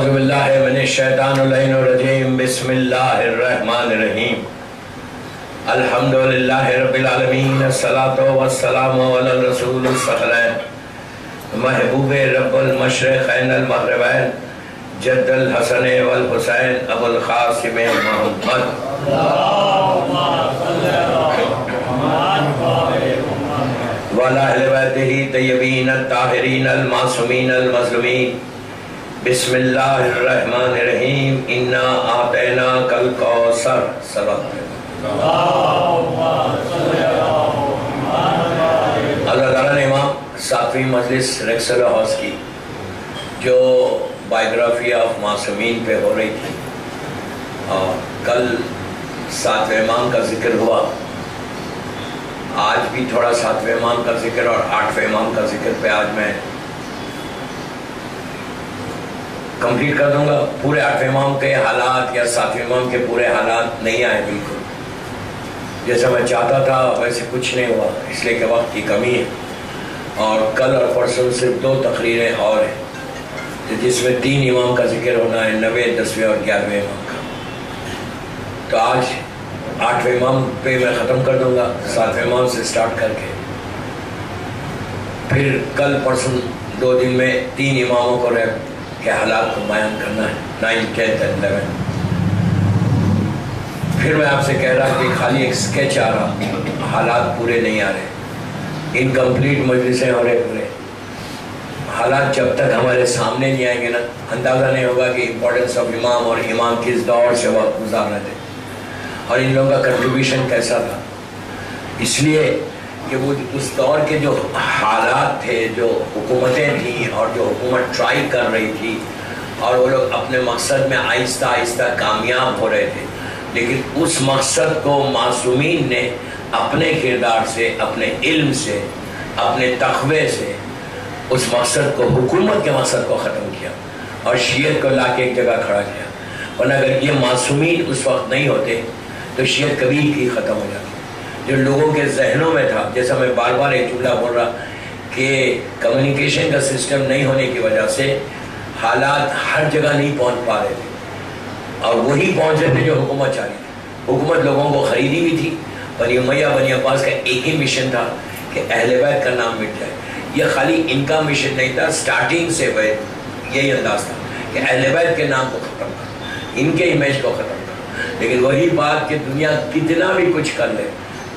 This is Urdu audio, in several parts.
اعوذ باللہ من الشیطان اللعین الرجیم بسم اللہ الرحمن الرحیم الحمدللہ رب العالمین الصلاة والسلام علی الرسول الثقلین محبوب رب المشرقین المغربین جد الحسن والحسین ابو القاسم محمد وعلی اہل بیتہ طیبین الطاہرین المعصومین المظلومین بسم اللہ الرحمن الرحیم انا اعطیناک الکوثر سبق اللہ تعالیٰ نے امام ساتویں مجلس ریکسل ہاؤس کی جو بائیوگرافی آف معصومین پہ ہو رہی تھی اور کل ساتویں امام کا ذکر ہوا، آج بھی تھوڑا ساتویں امام کا ذکر اور آٹھویں امام کا ذکر پہ آج میں کمپلیٹ کر دوں گا۔ پورے آٹھویں امام کے حالات یا ساتویں امام کے پورے حالات نہیں آئے بالکل جیسا میں چاہتا تھا، ویسے کچھ نہیں ہوا اس لیے کہ وقت کی کمی ہے، اور کل اور پرسوں صرف 2 تقریریں اور ہیں جس میں 3 امام کا ذکر ہونا ہے، 9ویں 10ویں اور 11ویں امام کا۔ تو آج 8ویں امام پہ میں ختم کر دوں گا، 7ویں امام سے سٹارٹ کر کے پھر کل پرسوں 2 دن میں 3 اماموں کو کے حالات کو بیان کرنا ہے، 9, 10 اور 11۔ پھر میں آپ سے کہہ رہا کہ خالی ایک سکیچ آ رہا، حالات پورے نہیں آ رہے، انکمپلیٹ مجلسیں ہو رہے پورے حالات جب تک ہمارے سامنے نہیں آئیں گے نا، اندازہ نہیں ہوگا کہ امپورٹنس آف امام اور امام کس دور سے وقت گزار رہے تھے اور ان لوگوں کا کنٹریبیوشن کیسا تھا۔ اس لیے کہ وہ اس دور کے جو حالات تھے، جو حکومتیں تھیں اور جو حکومت ٹرائی کر رہی تھی اور وہ لوگ اپنے مقصد میں آہستہ آہستہ کامیاب ہو رہے تھے، لیکن اس مقصد کو معصومین نے اپنے کردار سے، اپنے علم سے، اپنے تقوی سے اس مقصد کو، حکومت کے مقصد کو ختم کیا اور شیعت کو لا کے ایک جگہ کھڑا کیا۔ ورنہ اگر یہ معصومین اس وقت نہیں ہوتے تو شیعت کبھی ہی ختم ہو جاتی۔ جو لوگوں کے ذہنوں میں تھا، جیسا میں بار بار ایک جملہ بول رہا کہ کمیونیکیشن کا سسٹم نہیں ہونے کی وجہ سے حالات ہر جگہ نہیں پہنچ پا رہے تھے، اور وہی پہنچ رہے تھے جو حکومت چاہ رہی تھی۔ حکومت لوگوں کو خریدی بھی تھی، بنی امیہ بنی عباس کا ایک ہی مشن تھا کہ اہل بیت کا نام مٹ جائے۔ یہ خالی ان کا مشن نہیں تھا، سٹارٹنگ سے یہی انداز تھا کہ اہل بیت کے نام کو ختم کرو، ان کے امیج کو ختم کرو۔ لیکن وہی بات کہ دنیا کتنا بھی کچھ کر لے،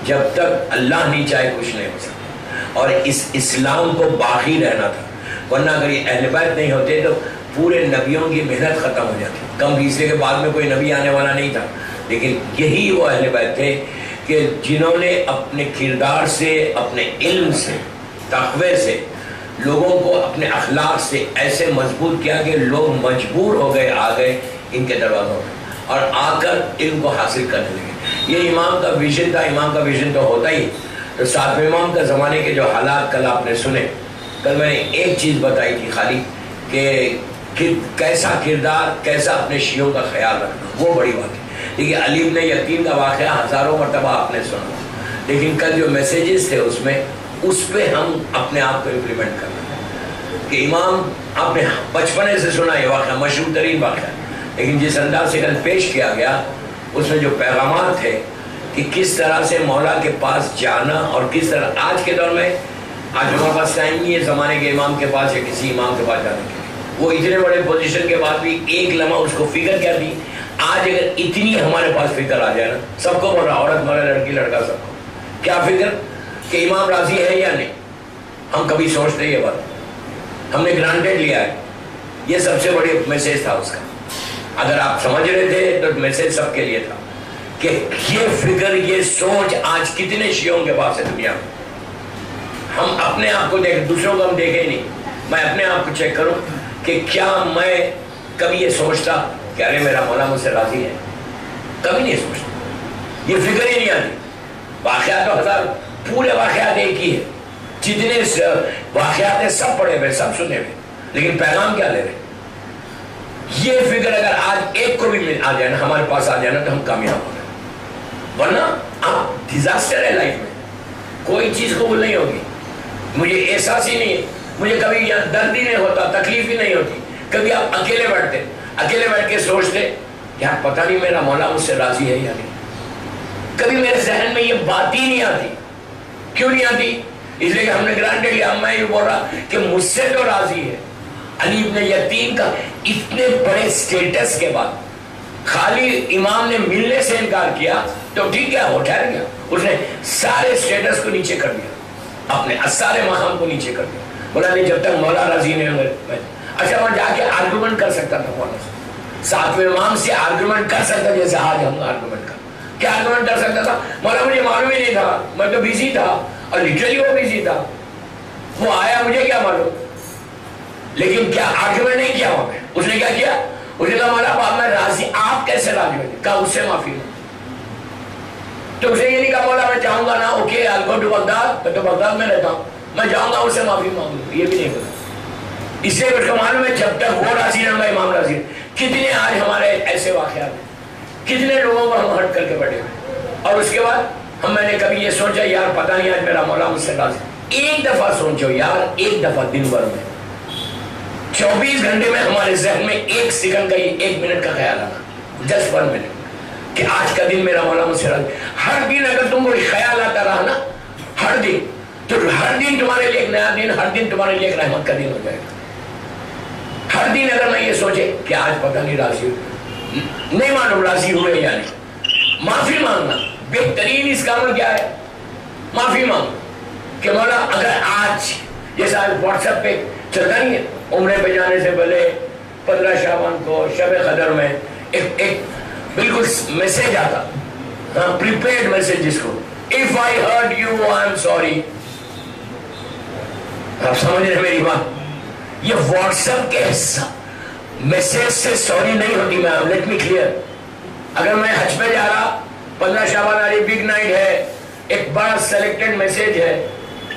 جب تک اللہ نہیں چاہے کچھ نہیں ہو سکتا، اور اس اسلام کو باقی رہنا تھا۔ ورنہ اگر یہ اہل بیت نہیں ہوتے تو پورے نبیوں کی محنت ختم ہو جاتی۔ کم بیسویں کے بعد میں کوئی نبی آنے والا نہیں تھا، لیکن یہی وہ اہل بیت تھے کہ جنہوں نے اپنے کردار سے، اپنے علم سے، تقوی سے لوگوں کو اپنے اخلاق سے ایسے مضبوط کیا کہ لوگ مجبور ہو گئے، آ گئے ان کے دروازوں میں اور آ کر علم کو حاصل کرنے لگے۔ یہ امام کا ویژن تھا۔ امام کا ویژن تو ہوتا ہی۔ تو ساتویں امام کا زمانے کے جو حالات کل آپ نے سنے، کل میں نے ایک چیز بتائی تھی خالی کہ کیسا کردار، کیسا اپنے شیعوں کا خیال رکھنا، وہ بڑی بات ہے۔ دیکھیے علی ابن یقین کا واقعہ ہزاروں مرتبہ آپ نے سنا، لیکن کل جو میسیجز تھے اس میں، اس پہ ہم اپنے آپ کو امپلیمنٹ کرنا کہ امام آپ نے بچپنے سے سنا، یہ واقعہ مشہور ترین واقعہ، لیکن جس انداز سے کل پیش کیا گیا اس میں جو پیغامات تھے کہ کس طرح سے مولا کے پاس جانا، اور کس طرح آج کے دور میں، آج ہمارے پاس ٹائم نہیں ہے زمانے کے امام کے پاس یا کسی امام کے پاس جانے کے لیے۔ وہ اتنے بڑے پوزیشن کے بعد بھی ایک لمحہ اس کو فکر کیا تھی۔ آج اگر اتنی ہمارے پاس فکر آ جائے نا، سب کو بول رہا، عورت مرد لڑکی لڑکا سب کو، کیا فکر کہ امام راضی ہے یا نہیں۔ ہم کبھی سوچتے یہ بات، ہم نے گرانٹیڈ لیا ہے۔ یہ سب سے بڑی میسیج تھا اس کا۔ اگر آپ سمجھ رہے تھے تو میسیج سب کے لیے تھا کہ یہ فکر، یہ سوچ آج کتنے شیعوں کے پاس ہے دنیا میں۔ ہم اپنے آپ کو دیکھ، دوسروں کو ہم دیکھیں ہی نہیں۔ میں اپنے آپ کو چیک کروں کہ کیا میں کبھی یہ سوچتا کہ ارے میرا مولا مجھ سے راضی ہے، کبھی نہیں سوچتا، یہ فکر ہی نہیں آتی۔ واقعات تو ہزار، پورے واقعات ایک ہی ہے، جتنے واقعات ہیں سب پڑھے ہوئے، سب سنے ہوئے، لیکن پیغام کیا لے رہے؟ یہ فکر اگر آج ایک کو بھی آ جائے نا، ہمارے پاس آ جائے نا، تو ہم کامیاب ہو گئے۔ ورنہ آپ ڈیزاسٹر ہے لائف میں، کوئی چیز قبول نہیں ہوگی۔ مجھے احساس ہی نہیں ہے، مجھے کبھی درد ہی نہیں ہوتا، تکلیف ہی نہیں ہوتی۔ کبھی آپ اکیلے بیٹھتے اکیلے بیٹھ کے سوچتے یار پتہ نہیں میرا مولا مجھ سے راضی ہے یا نہیں. کبھی میرے ذہن میں یہ بات ہی نہیں آتی. کیوں نہیں آتی؟ اس لیے کہ ہم نے گرانٹیڈ لیا. میں یہ بول رہا کہ مجھ سے تو راضی ہے. علی ابن یتیم کا اتنے بڑے سٹیٹس کے بعد خالی امام نے ملنے سے انکار کیا تو ٹھیک ہے وہ ٹھہر گیا. اس نے سارے سٹیٹس کو نیچے کر دیا, اپنے سارے مقام کو نیچے کر دیا. بولا نہیں جب تک مولا راضی نہیں ہوگا. اچھا وہاں جا کے آرگومنٹ کر سکتا تھا مولا سے, ساتویں امام سے آرگومنٹ کر سکتا جیسے آج ہم آرگومنٹ کر. کیا آرگومنٹ کر سکتا تھا؟ مولا مجھے معلوم ہی نہیں تھا, میں تو بیزی تھا. اور لٹرلی وہ بیزی تھا, وہ آیا مجھے کیا معلوم. لیکن کیا آرگومنٹ نہیں کیا وہاں پہ. اس نے کیا کیا؟ اس نے کہا مولا باپ میں راضی, آپ کیسے راضی ہوئے؟ کہا اس سے معافی ہوں. تو اسے یہ نہیں کہا مولا میں چاہوں گا نا, okay I'll go to Baghdad, میں تو بغداد میں رہتا ہوں, میں جاؤں گا اس سے معافی مانگوں. یہ بھی نہیں کرا. اس سے اس کو معلوم ہے جب تک وہ راضی نہ ہوگا امام راضی. کتنے آج ہمارے ایسے واقعات ہیں, کتنے لوگوں کو ہم ہٹ کر کے بیٹھے ہوئے. اور اس کے بعد میں نے کبھی یہ سوچا یار پتہ نہیں آج میرا مولا مجھ سے راضی. ایک دفعہ سوچو یار, ایک دفعہ دن بھر میں 24 گھنٹے میں ہمارے ذہن میں ایک سیکنڈ کا, ایک منٹ کا خیال آنا, جسٹ 1 منٹ, کہ آج کا دن میرا مولا مجھ سے راضی. ہر دن اگر تم کو خیال آتا رہا نا, ہر دن, تو ہر دن تمہارے لیے ایک نیا دن, ہر دن تمہارے لیے ایک رحمت کا دن ہو جائے گا. ہر دن اگر میں یہ سوچے کہ آج پتہ نہیں راضی نہیں معلوم راضی ہوئے یا نہیں. معافی مانگنا بہترین اس کا عمل کیا ہے؟ معافی مانگو کہ مولا اگر آج جیسا واٹس ایپ پہ چلتا نہیں ہے, عمرے پہ جانے سے پہلے 15 شعبان کو شب قدر میں ایک بالکل میسج آتا, ہاں پریپیڈ میسج جس کو, if I hurt you I am sorry. آپ سمجھ رہے ہیں میری بات؟ یہ واٹس ایپ کے میسج سے سوری نہیں ہوتی. میں لیٹ می کلیئر, اگر میں حج پہ جا رہا, 15 شعبان آ رہی, بگ نائٹ ہے, ایک بڑا سلیکٹڈ میسج ہے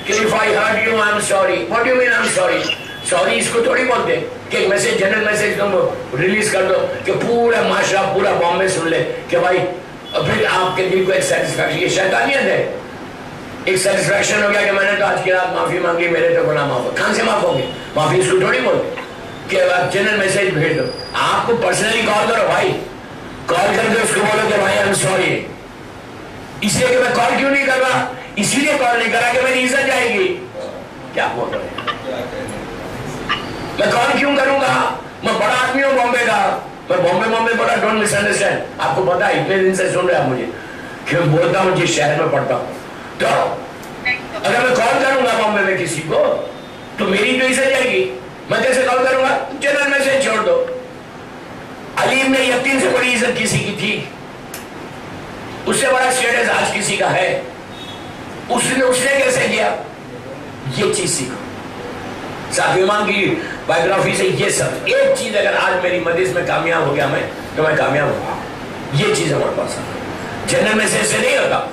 کہ if I hurt you I am sorry. What do you mean I am sorry? Sorry اس کو تھوڑی بولتے کہ ایک میسج, جنرل میسج تم ریلیز کر دو کہ پورا معاشرہ پورا بامبے سن لے کہ بھائی پھر آپ کے دل کو ایک سیٹسفیکشن. یہ شیطانیت ہے. ایک سیٹسفیکشن ہو گیا کہ میں نے تو آج کی رات معافی مانگی, میرے تو گناہ معاف ہو. کہاں سے معاف ہوں گے؟ معافی اس کو تھوڑی بولتے کہ آپ جنرل میسج بھیج دو. آپ کو پرسنلی کال کرو بھائی, کال کر کے اس کو بولو کہ بھائی آئی ایم سوری. اس لیے کہ میں کال کیوں نہیں کر رہا, اسی لیے کال نہیں کر رہا کہ میری عزت جائے گی. کیا بول رہے ہیں؟ میں کال کیوں کروں گا؟ میں بڑا آدمی ہوں بامبے کا, میں بامبے بڑا, ڈونٹ مس انڈرسٹینڈ. آپ کو پتا ہے اتنے دن سے سن رہے آپ مجھے کہ میں بولتا ہوں جس شہر میں پڑھتا ہوں, تو اگر میں کال کروں گا بامبے میں کسی کو تو میری تو عزت جائے گی. میں کیسے کال کروں گا؟ جنرل میسج چھوڑ دو. علی ابن یتیم سے بڑی عزت کسی کی تھی, اس سے بڑا اسٹیٹس آج کسی کا ہے. اس نے کیسے کیا؟ یہ چیز سیکھو. ساتویں امام کی بائیوگرافی سے یہ سب ایک چیز اگر آج میری مجلس میں کامیاب ہو گیا میں, تو میں کامیاب ہوں. یہ چیز ہمارے پاس ہے. جنرل میسج سے نہیں ہوتا.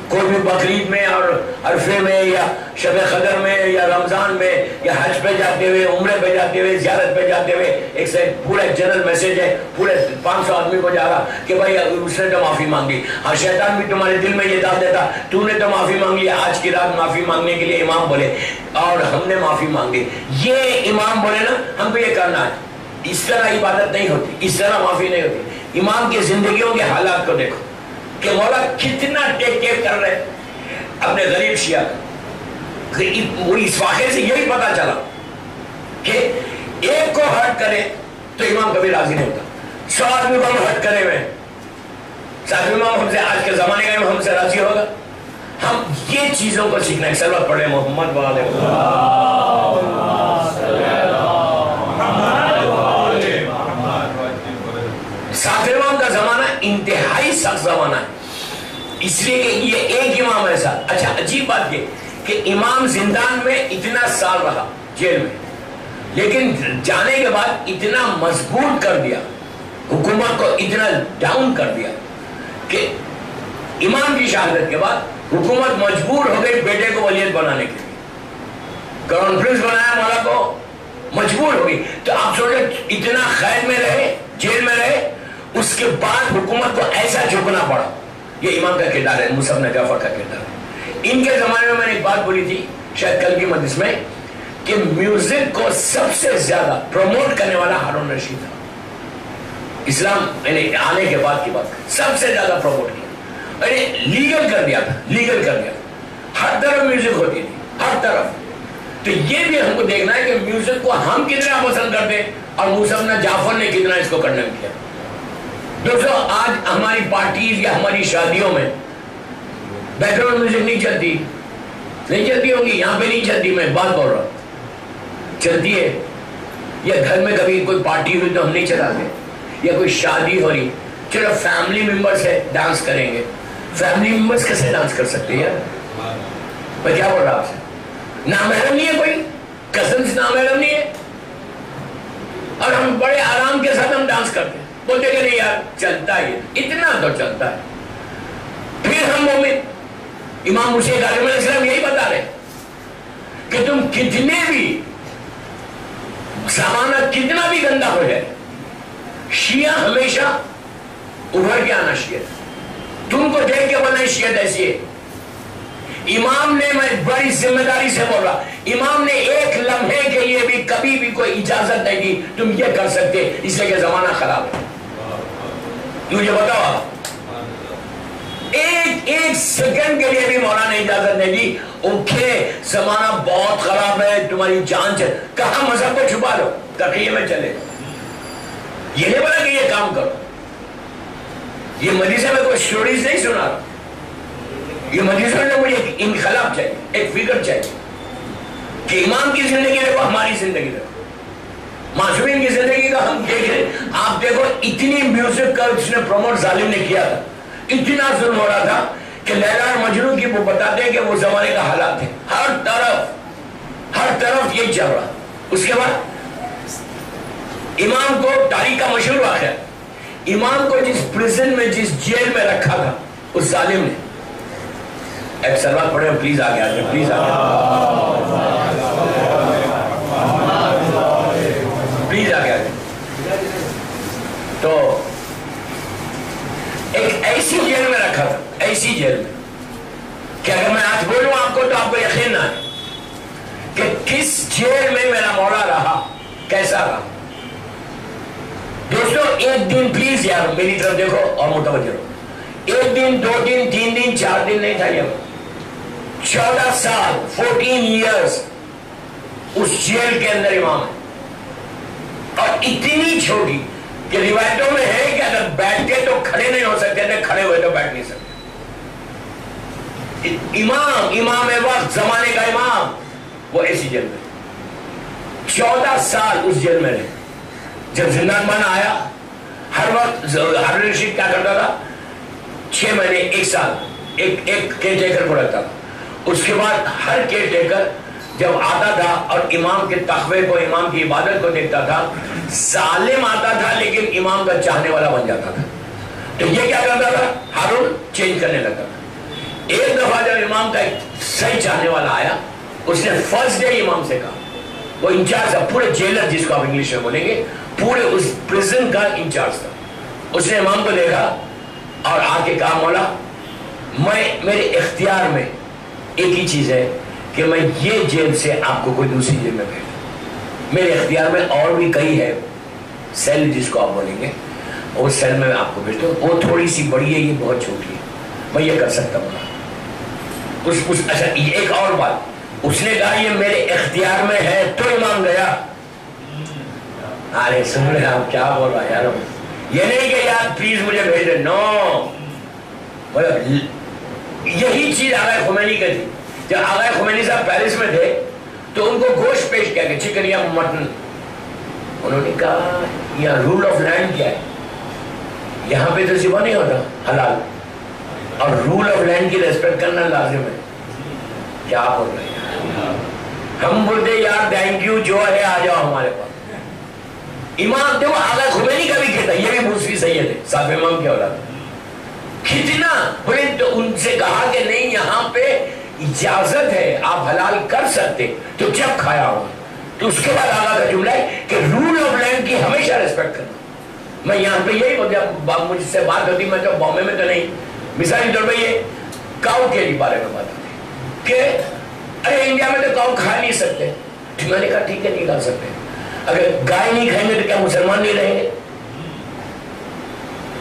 کوئی بھی بقرعید میں اور عرفے میں یا شب قدر میں یا رمضان میں یا حج پہ جاتے ہوئے, عمرے پہ جاتے ہوئے, زیارت پہ جاتے ہوئے ایک سے پورا جنرل میسج ہے پورے 500 آدمی کو جا رہا کہ بھائی اس نے تو معافی مانگی. ہاں شیطان بھی تمہارے دل میں یہ ڈال دیتا تو نے تو معافی مانگی, آج کی رات معافی مانگنے کے لیے امام بولے اور ہم نے معافی مانگی. یہ امام بولے نا ہم کو یہ کرنا ہے. اس طرح عبادت نہیں ہوتی, اس طرح معافی نہیں ہوتی. امام کی زندگیوں کے حالات کو دیکھو کہ مولا کتنا ٹیک کیئر کر رہے اپنے غریب شیعہ. اس واقعے سے یہی پتا چلا کہ ایک کو ہرٹ کرے تو امام کبھی راضی نہیں ہوتا. 100 آدمی کو ہم ہرٹ کرے ہوئے, ساتھ امام ہم سے آج کے زمانے کا ہم سے راضی ہوگا. ہم یہ چیزوں کو سیکھنا ہے. سلوات پڑھے محمد والے ساتھ امام کا زمانہ انتہائی سخت زمانہ ہے, اس لیے کہ یہ ایک امام ایسا. اچھا عجیب بات یہ کہ امام زندان میں اتنا سال رہا, جیل میں, لیکن جانے کے بعد اتنا مضبوط کر دیا, حکومت کو اتنا ڈاؤن کر دیا کہ امام کی شہادت کے بعد حکومت مجبور ہو گئی بیٹے کو ولیت بنانے کے لیے. کانفرنس بنایا مولا کو, مجبور ہو گئی. تو آپ سوچیں اتنا قید میں رہے, جیل میں رہے, اس کے بعد حکومت کو ایسا جھکنا پڑا. یہ امام کا کردار ہے, مصعب بن جعفر کا کردار ہے. ان کے زمانے میں نے ایک بات بولی تھی شاید کل کی مجلس میں کہ میوزک کو سب سے زیادہ پروموٹ کرنے والا ہارون رشید تھا. اسلام آنے کے بعد کی بات سب سے زیادہ پروموٹ کیا، لیگل کر دیا تھا، لیگل کر دیا تھا، ہر طرف میوزک ہوتی تھی، ہر طرف. تو یہ بھی ہم کو دیکھنا ہے کہ میوزک کو ہم کتنا پسند کرتے ہیں اور موسیٰ جعفر نے کتنا اس کو کنڈیم کیا. دوستو آج ہماری پارٹیز یا ہماری شادیوں میں بیک گراؤنڈ میوزک نہیں چلتی، نہیں چلتی ہوگی، یہاں پہ نہیں چلتی، میں بات بول رہا ہوں، چلتی ہے. یا گھر میں کبھی کوئی پارٹی ہوئی تو ہم نہیں چلاتے، یا کوئی شادی ہو رہی، چلو فیملی ممبرس ہے ڈانس کریں گے. فیملی ممبرس کیسے ڈانس کر سکتے ہیں یار؟ میں کیا بول رہا آپ سے؟ نامحرم نہیں ہے کوئی، قسم سے نامحرم نہیں ہے، اور ہم بڑے آرام کے ساتھ ہم ڈانس کرتے ہیں، بولتے کہ نہیں یار چلتا ہے، اتنا تو چلتا ہے. پھر ہم مومن امام موسیٰ کاظم علیہ السلام یہی بتا رہے کہ تم کتنے بھی زمانہ کتنا بھی گندا ہو جائے، شیعہ ہمیشہ ابھر کے آنا شیعہ. تم کو دیکھ کے بولنا شیعہ ایسی ہے. امام نے، میں بڑی ذمہ داری سے بول رہا، امام نے ایک لمحے کے لیے بھی کبھی بھی کوئی اجازت نہیں دی تم یہ کر سکتے، اس لیے کہ زمانہ خراب ہے. مجھے بتاؤ، ایک سیکنڈ کے لیے بھی مولا نے اجازت نہیں دی. اوکے زمانہ بہت خراب ہے، تمہاری جان چل، کہاں مذہب کو چھپا لو، تقیے میں چلے. یہ نہیں بولا کہ یہ کام کرو. یہ مدرسے میں کوئی سٹوریز نہیں سنا رہا، یہ مدرسے میں مجھے ایک انقلاب چاہیے، ایک فکر چاہیے کہ امام کی زندگی دیکھو، ہماری زندگی دیکھو، معصومین کی زندگی کا ہم دیکھ رہے. آپ دیکھو اتنی میوزک کا اس نے پروموٹ ظالم نے کیا تھا، اتنا ظلم ہو رہا تھا کہ لیلا اور مجنون کی وہ بتاتے ہیں کہ وہ زمانے کا حالات تھے، ہر طرف یہی چل رہا. اس کے بعد امام کو تاریخ کا مشہور واقعہ، امام کو جس پریزن میں، جس جیل میں رکھا تھا اس ظالم نے، ایک سلوات پڑھیں پلیز، آگے آگے پلیز، پلیز آگے آگے. تو ایک ایسی جیل میں رکھا تھا، ایسی جیل میں کہ اگر میں آج بولوں آپ کو تو آپ کو یقین نہ ہے کہ کس جیل میں میرا مولا رہا، کیسا رہا. دوستو ایک دن پلیز یار میری طرف دیکھو اور متوجہ رہو، ایک دن، 2 دن، 3 دن، 4 دن نہیں تھا، یہ 14 سال 14 ایئرز اس جیل کے اندر امام ہے. اور اتنی چھوٹی کہ روایتوں میں ہے کہ اگر بیٹھتے تو کھڑے نہیں ہو سکتے تھے، کھڑے ہوئے تو بیٹھ نہیں سکتے. امام وقت، زمانے کا امام، وہ ایسی جیل میں 14 سال اس جیل میں رہے. جب زندان بان آیا، ہر وقت ہارون رشید کیا کرتا تھا، 6 مہینے 1 سال ایک کیئر ٹیکر کو رکھتا تھا. اس کے بعد ہر کیئر ٹیکر جب آتا تھا اور امام کے تقوی کو، امام کی عبادت کو دیکھتا تھا، ظالم آتا تھا لیکن امام کا چاہنے والا بن جاتا تھا. تو یہ کیا کرتا تھا، ہارون چینج کرنے لگتا تھا. ایک دفعہ جب امام کا ایک صحیح چاہنے والا آیا، اس نے فرسٹ ڈے امام سے کہا، وہ انچارج تھا پورے جیلر جس کو آپ انگلش میں بولیں گے، پورے اس پریزن کا انچارج تھا. اس نے امام کو دیکھا اور آ کے کہا، مولا میرے اختیار میں ایک ہی چیز ہے کہ میں یہ جیل سے آپ کو کوئی دوسری جیل میں بھیجوں. میرے اختیار میں اور بھی کئی ہے سیل جس کو آپ بولیں گے، اس سیل میں آپ کو بھیجتا ہوں. وہ تھوڑی سی بڑی ہے، یہ بہت چھوٹی ہے، میں یہ کر سکتا ہوں. اچھا ایک اور بات، اس نے کہا یہ میرے اختیار میں ہے تو امام گیا. ارے سن رہے آپ کیا بول رہا یار، یہ نہیں کہ یار پلیز مجھے بھیج دے، نو. یہی چیز آغا خمینی کا تھی. جب آغا خمینی صاحب پیرس میں تھے تو ان کو گوشت پیش کیا کہ چکن یا مٹن. انہوں نے کہا یہ رول آف لینڈ کیا ہے، یہاں پہ تو ذبح نہیں ہوتا حلال، اور رول آف لینڈ کی ریسپیکٹ کرنا لازم ہے. کیا بول رہے ہیں، ہم بولتے یار تھینک یو، جو ہے آ جاؤ ہمارے پاس. امام دیکھو آغا خمینی کا بھی کہتا، یہ بھی موسوی سید ہے، صاحب امام کی اولاد. کتنا بڑے، تو ان سے کہا کہ نہیں یہاں پہ اجازت ہے، آپ حلال کر سکتے، تو جب کھایا ہو. تو اس کے بعد آغا کا جملہ ہے کہ رول آف لینڈ کی ہمیشہ ریسپیکٹ کرنا. میں یہاں پہ یہی بولتا، مجھ سے بات ہوتی، میں تو بامبے میں تو نہیں، مثالی طور پہ یہ کاؤ کے بارے میں بات ہوتی کہ ارے انڈیا میں تو کاؤ کھا نہیں سکتے. میں نے کہا ٹھیک ہے نہیں کھا سکتے. اگر گائے نہیں کھائیں گے تو کیا مسلمان نہیں رہیں گے؟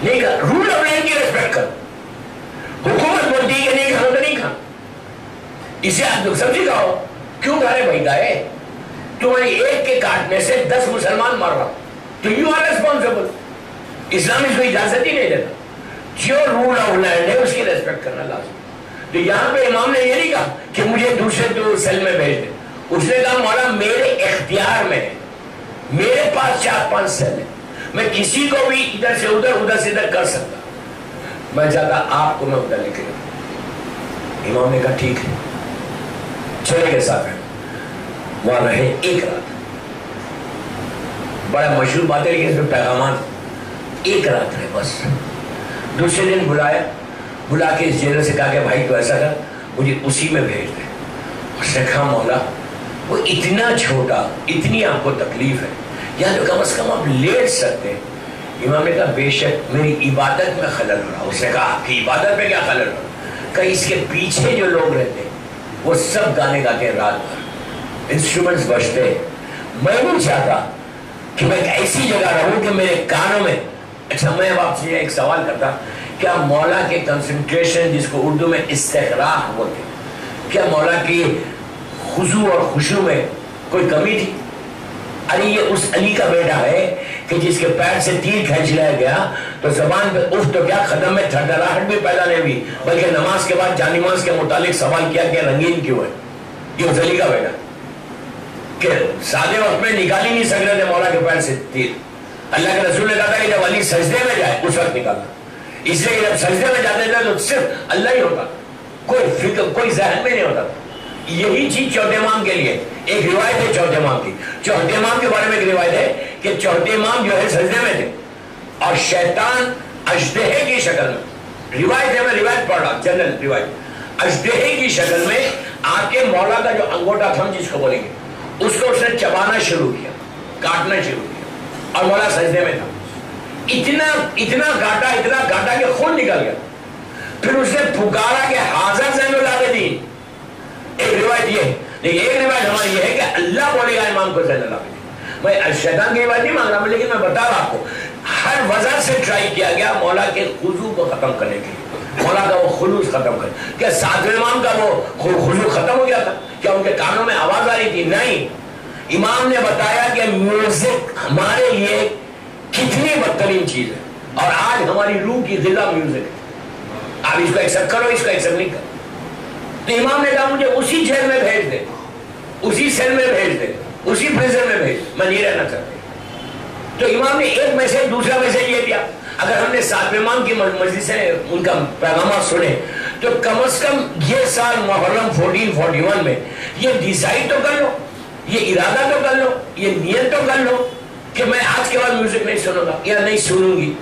نہیں کھا, رول آف لینڈ کی ریسپیکٹ کرو. حکومت بولتی ہے کہ نہیں کھانا تو نہیں کھانا, اسے آپ لوگ سبزی کھاؤ. کیوں کھا رہے بھائی گائے؟ تمہیں ایک کے کاٹنے سے 10 مسلمان مار رہا, تو یو آر ریسپانسبل. اسلام اس کو اجازت ہی نہیں دیتا. جو رول آف لینڈ ہے اس کی ریسپیکٹ کرنا لازم. تو یہاں پہ امام نے یہ نہیں کہا کہ مجھے دوسرے تو سیل میں بھیج دے. اس نے کہا مولا میرے اختیار میں ہے, میرے پاس 4-5 سیل ہے, میں کسی کو بھی ادھر سے ادھر سے ادھر کر سکتا. میں چاہتا آپ کو میں ادھر لے کے جاؤں. امام نے کہا ٹھیک ہے, چلے گئے ساتھ. وہاں رہے 1 رات. بڑا مشہور بات ہے لیکن اس میں پیغامات. 1 رات رہے بس. دوسرے دن بلا کے اس جیلر سے کہا کہ بھائی تو ایسا کر, مجھے اسی میں بھیج دے. اس نے کہا مولا وہ اتنا چھوٹا, اتنی آپ کو تکلیف ہے, یا تو کم از کم آپ لیٹ سکتے. امام نے کہا بے شک میری عبادت میں خلل ہو رہا. اس نے کہا آپ کی عبادت میں کیا خلل ہو رہا؟ کہ اس کے پیچھے جو لوگ رہتے وہ سب گانے گاتے ہیں رات بھر, انسٹرومنٹس بجتے ہیں. میں نہیں چاہتا کہ میں ایک ایسی جگہ رہوں کہ میرے کانوں میں. اچھا میں اب آپ سے ایک سوال کرتا, کیا مولا کے کنسنٹریشن جس کو اردو میں استغراق بولتے ہیں, کیا مولا کی خضوع اور خشوع میں کوئی کمی تھی؟ علی یہ اس علی کا بیٹا ہے کہ جس کے پیر سے تیر کھینچ لیا گیا تو زبان پہ اف تو کیا قدم میں تھرتھراہٹ بھی پیدا نہیں ہوئی, بلکہ نماز کے بعد جانماز کے متعلق سوال کیا کہ رنگین کیوں ہے. یہ اس علی کا بیٹا کہ سادے وقت میں نکال ہی نہیں سک رہے تھے مولا کے پیر سے تیر. اللہ کے رسول نے کہا تھا کہ جب علی سجدے میں جائے اس وقت نکالنا, اس لیے جب سجدے میں جاتے تھے تو صرف اللہ ہی ہوتا, کوئی فکر کوئی ذہن میں نہیں ہوتا. یہی چیز چوتھے امام کے لیے ایک روایت ہے. چوتھے امام کی, چوتھے امام کے بارے میں ایک روایت ہے کہ چوتھے امام جو ہے سجدے میں تھے اور شیطان اژدہے کی شکل میں, روایت ہے, میں روایت پڑھ رہا جنرل روایت, اژدہے کی شکل میں آ کے مولا کا جو انگوٹا تھم جس کو بولیں گے اس کو اس نے چبانا شروع کیا, کاٹنا شروع کیا, اور مولا سجدے میں تھا. اتنا کاٹا کہ خون نکل گیا. پھر اس نے پکارا کہ حاضر زین العابدین. ایک روایت یہ ہے, لیکن ایک روایت ہماری یہ ہے کہ اللہ بولے گا امام کو زین العابدین. میں شیطان کی روایت نہیں مانگ رہا, لیکن میں بتا رہا آپ کو ہر وجہ سے ٹرائی کیا گیا مولا کے خضوع کو ختم کرنے کے لیے, مولا کا وہ خلوص ختم کرنے. کیا ساتویں امام کا وہ خضوع ختم ہو گیا تھا؟ کیا ان کے کانوں میں آواز آ رہی تھی؟ نہیں. امام نے بتایا کہ میوزک ہمارے لیے کتنی بدترین چیز ہے, اور آج ہماری روح کی غذا میوزک ہے. آپ اس کو ایکسپٹ کرو, اس کو ایکسپٹ نہیں کرو. تو امام نے کہا مجھے اسی جیل میں بھیج دے, اسی سیل میں بھیج دے, اسی پریزن میں بھیج, میں نہیں رہنا چاہتا. تو امام نے ایک میسج دوسرا میسج یہ دیا. اگر ہم نے ساتویں امام کی مجلسیں ان کا پیغامات سنے تو کم از کم یہ سال محرم 1441 میں یہ ڈیسائیڈ تو کر لو, یہ ارادہ تو کر لو, یہ نیت تو کر لو کہ میں آج کے بعد میوزک نہیں سنوں گا, یا نہیں سنوں گی,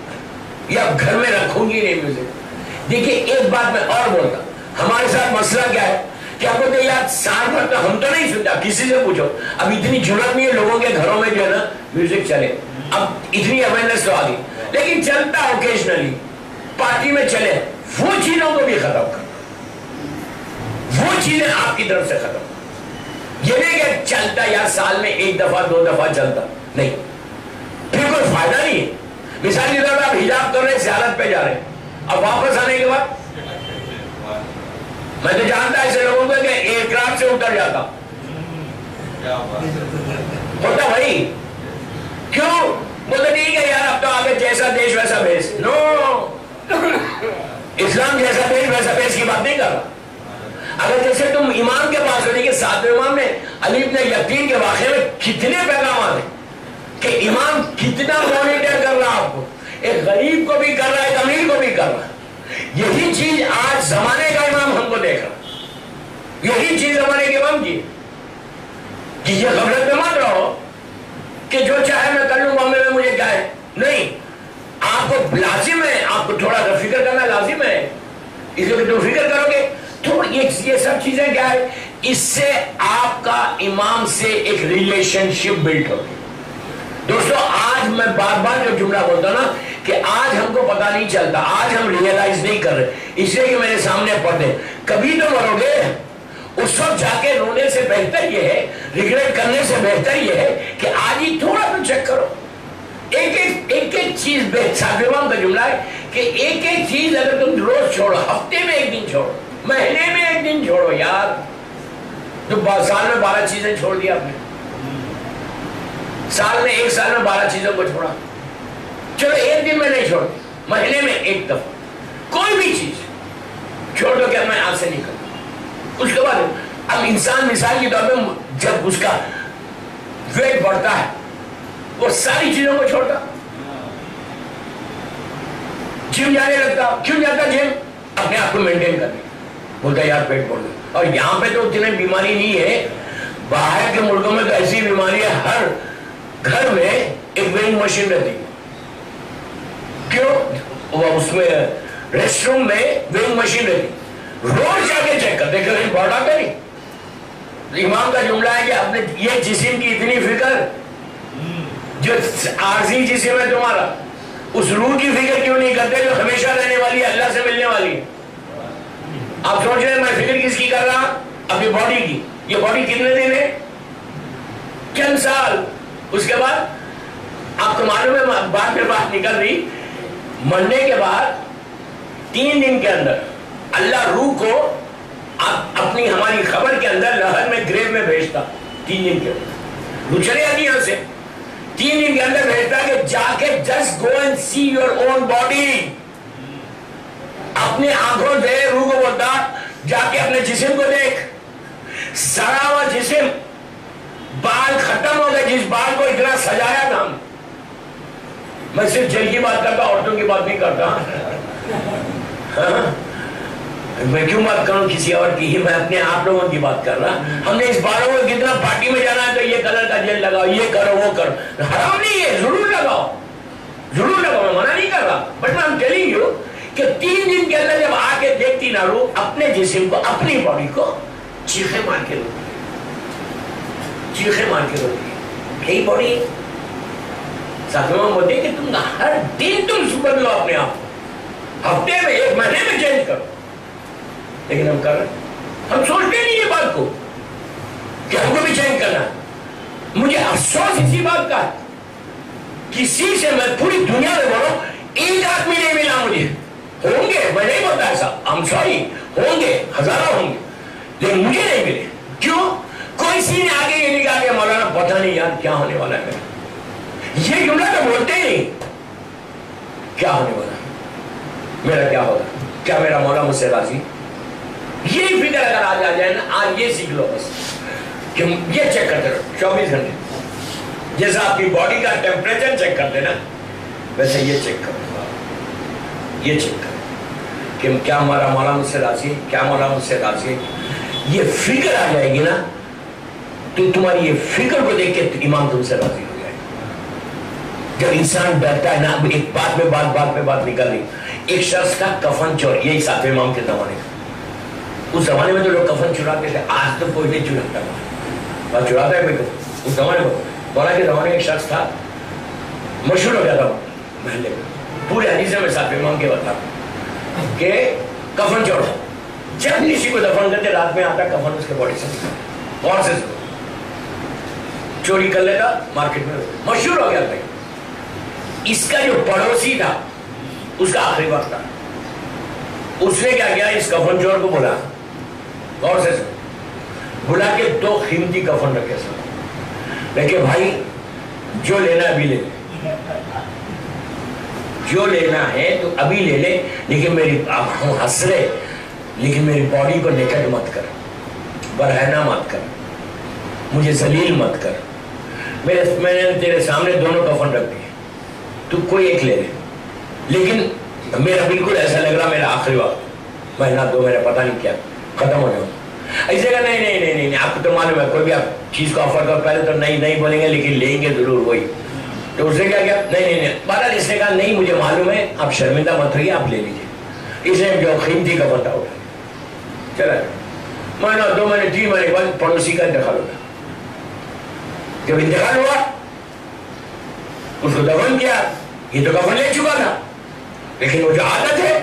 یا گھر میں رکھوں گی نہیں میوزک. دیکھیے ایک بات میں اور بولتا, ہمارے ساتھ مسئلہ کیا ہے کہ آپ کو یار سال بھر تو ہم تو نہیں سنتا, کسی سے پوچھو. اب اتنی ضرورت نہیں ہے لوگوں کے گھروں میں جو ہے نا میوزک چلے, اب اتنی اویئرنیس تو آ گئی, لیکن چلتا اوکیشنلی پارٹی میں چلے. وہ چیزوں کو بھی ختم کرو, وہ چیزیں آپ کی طرف سے ختم. یہ نہیں کہ چلتا یار سال میں 1 دفعہ 2 دفعہ چلتا نہیں, پھر کوئی فائدہ نہیں ہے. مثال کے طور پر آپ حجاب کر رہے ہیں, زیارت پہ جا رہے ہیں, اب واپس آنے کے بعد میں تو جانتا ایسے لوگوں کو کہ ایئر کرافٹ سے اتر جاتا ہوتا بھائی. کیوں بولتے ٹھیک ہے یار اب تو آگے جیسا دیش ویسا بھیس. نو, اسلام جیسا دیش ویسا بھیس کی بات نہیں کر رہا. اگر جیسے تم امام کے پاس ہوتی کہ ساتویں امام نے علی ابن یقین کے واقعے میں کتنے پیغامات ہیں کہ امام کتنا مانیٹر کر رہا آپ کو, ایک غریب کو بھی کر رہا ہے, ایک امیر کو بھی کر رہا ہے. یہی چیز آج زمانے کا امام ہم کو دیکھ رہا, یہی چیز زمانے کے امام کی کہ یہ غفلت میں مت رہو کہ جو چاہے میں کر لوں گا, میں مجھے کیا ہے. نہیں, آپ کو لازم ہے, آپ کو تھوڑا سا فکر کرنا لازم ہے. اس لیے کہ تم فکر کرو گے تو یہ سب چیزیں کیا ہے, اس سے آپ کا امام سے ایک ریلیشن شپ بلڈ ہوگی. دوستو آج میں بار بار جو جملہ بولتا ہوں نا کہ آج ہم کو پتا نہیں چلتا, آج ہم ریئلائز نہیں کر رہے, اس لیے کہ میرے سامنے پڑھتے. کبھی تو مرو گے, اس وقت جا کے رونے سے بہتر یہ ہے, ریگریٹ کرنے سے بہتر یہ ہے کہ آج ہی تھوڑا تو چیک کرو ایک چیز کا جملہ ہے کہ ایک چیز اگر تم روز چھوڑو، ہفتے میں ایک دن چھوڑو، مہینے میں ایک دن چھوڑو یار، تو سال میں 12 چیزیں چھوڑ دیا آپ نے، ایک سال میں 12 چیزوں کو چھوڑا. چلو ایک دن میں نہیں چھوڑ، مہینے میں ایک دفعہ کوئی بھی چیز چھوڑ دو کہ میں آپ سے نہیں کرتا. اس کے بعد اب انسان مثال کے طور پہ جب اس کا ویٹ بڑھتا ہے وہ ساری چیزوں کو چھوڑتا، جم جانے لگتا. کیوں جاتا جم؟ اپنے آپ کو مینٹین کرنے، بولتا یار پیٹ بڑھ گیا. اور یہاں پہ تو اتنی بیماری نہیں ہے، باہر کے ملکوں میں تو ایسی بیماری ہے، ہر گھر میں ایک ویئنگ مشین رہتی ہے. کیوں؟ اس میں ریسٹ روم میں ویئنگ مشین رہتی، روز جا کے چیک کرتے کہیں بڑھا تو نہیں. امام کا جملہ ہے کہ اپنے یہ جسم کی اتنی فکر، جو عارضی جسم ہے تمہارا، اس روح کی فکر کیوں نہیں کرتے جو ہمیشہ رہنے والی ہے، اللہ سے ملنے والی ہے. آپ سوچ رہے ہیں میں فکر کس کی کر رہا؟ اپنی باڈی کی. یہ باڈی کتنے دن ہے؟ چند سال. اس کے بعد آپ کو معلوم ہے بعد میں بات نکل رہی، مرنے کے بعد 3 دن کے اندر اللہ روح کو اپنی ہماری خبر کے اندر لہر میں گریو میں بھیجتا. 3 دن کے اندر روح چلے جاتی یہاں سے، 3 دن کے اندر بھیجتا کہ جا کے just go and see your own body. اپنی آنکھوں سے روح کو بولتا جا کے اپنے جسم کو دیکھ، سڑا ہوا جسم، بال ختم ہو گئے، جس بال کو اتنا سجایا تھا. میں صرف جل کی بات کرتا، عورتوں کی بات نہیں کرتا. میں کیوں بات کروں کسی اور کی، میں اپنے آپ لوگوں کی بات کر رہا. ہم نے اس باروں کو کتنا پارٹی میں جانا ہے تو یہ کلر کا جیل لگاؤ، یہ کرو وہ کرو. حرام نہیں ہے، ضرور لگاؤ، ضرور لگاؤ، میں منع نہیں کر رہا. بٹ میں I'm telling you کہ 3 دن کے اندر جب آ کے دیکھتی نہ روح اپنے جسم کو، اپنی باڈی کو، چیخیں مار کے روتی، چیخیں مار کے روتی. یہی باڈی ساتھ میں بولتے ہیں کہ تم ہر دن تم بدلو لو اپنے آپ کو، ہفتے میں ایک مہینے میں چینج کرو. لیکن ہم کر رہے ہیں، ہم سوچتے نہیں یہ بات کو کہ ہم کو بھی چینج کرنا ہے. مجھے افسوس اسی بات کا ہے، کسی سے میں پوری دنیا میں بولوں ایک آدمی نہیں ملا مجھے. ہوں گے، میں نہیں بولتا ایسا، I'm sorry، ہوں گے، ہزاروں ہوں گے، لیکن مجھے نہیں ملے. کیوں؟ کوئی سی نے آگے یہ نہیں کہا کہ مولانا پتہ نہیں یار کیا ہونے والا ہے میرا. یہ جملہ تو بولتے ہی نہیں، کیا ہونے والا میرا، کیا ہوگا، کیا میرا مولا مجھ سے راضی. یہ فکر اگر آج آ جائے نا، آج یہ سیکھ لو بس کہ یہ چیک کرتے رہو 24 گھنٹے. جیسا آپ کی باڈی کا ٹیمپریچر چیک کرتے نا، ویسے یہ چیک کرو، یہ چیک کرو کہ کیا ہمارا مولا مجھ سے راضی ہے، کیا مولا مجھ سے راضی ہے. یہ فکر آ جائے گی نا تو تمہاری یہ فکر کو دیکھ کے امام تم سے راضی ہو جائے گا. جب انسان ڈرتا ہے نا، اب ایک بات پہ بات نکل رہی. ایک شخص تھا کفن چور، یہی ساتھ امام کے زمانے کا. اس زمانے میں جو لوگ کفن چراتے تھے، آج تو کوئی نہیں چراتا، بات چراتا ہے کوئی. اس زمانے میں مولا کے زمانے میں ایک شخص تھا، مشہور ہو گیا تھا محلے میں. پورے حدیث میں ساتھ امام کے بتا کہ کفن چور تھا. جب کسی کو دفن کرتے رات میں آتا کفن اس کے باڈی سے اور سے چوری کر لیتا، مارکیٹ میں مشہور ہو گیا بھائی. اس کا جو پڑوسی تھا اس کا آخری وقت تھا. اس نے کیا کیا، اس کفن چور کو بولا، اور سے بلا کے 2 قیمتی کفن رکھے سب، دیکھے بھائی جو لینا ابھی لے لے، جو لینا ہے تو ابھی لے لے، لیکن میری ہنس رہے، لیکن میری باڈی کو نیکڈ مت کر، برہنہ مت کر، مجھے ذلیل مت کر. میں نے تیرے سامنے دونوں کفن رکھ دیے، تو کوئی ایک لے لے، لیکن میرا بالکل ایسا لگ رہا میرا آخری وقت، مہینہ 2 مہینے پتہ نہیں کیا ختم ہو جاؤں. ایسے کہا نہیں، آپ کو تو معلوم ہے کوئی بھی آپ چیز کو آفر کرو پہلے تو نہیں بولیں گے، لیکن لیں گے ضرور وہی. تو اس نے کیا کیا، نہیں بہرحال اس نے کہا نہیں مجھے معلوم ہے، آپ شرمندہ مت ہوئیے، آپ لے لیجیے. اس نے جو قیمتی کا پتہ اٹھا چلا مہینہ 2 مہینے 3 مہینے بعد پڑوسی کا انتقال ہوگا. جب انتقال ہوا اس کو دفن کیا، یہ تو کفن لے چکا تھا، لیکن وہ جو عادت ہے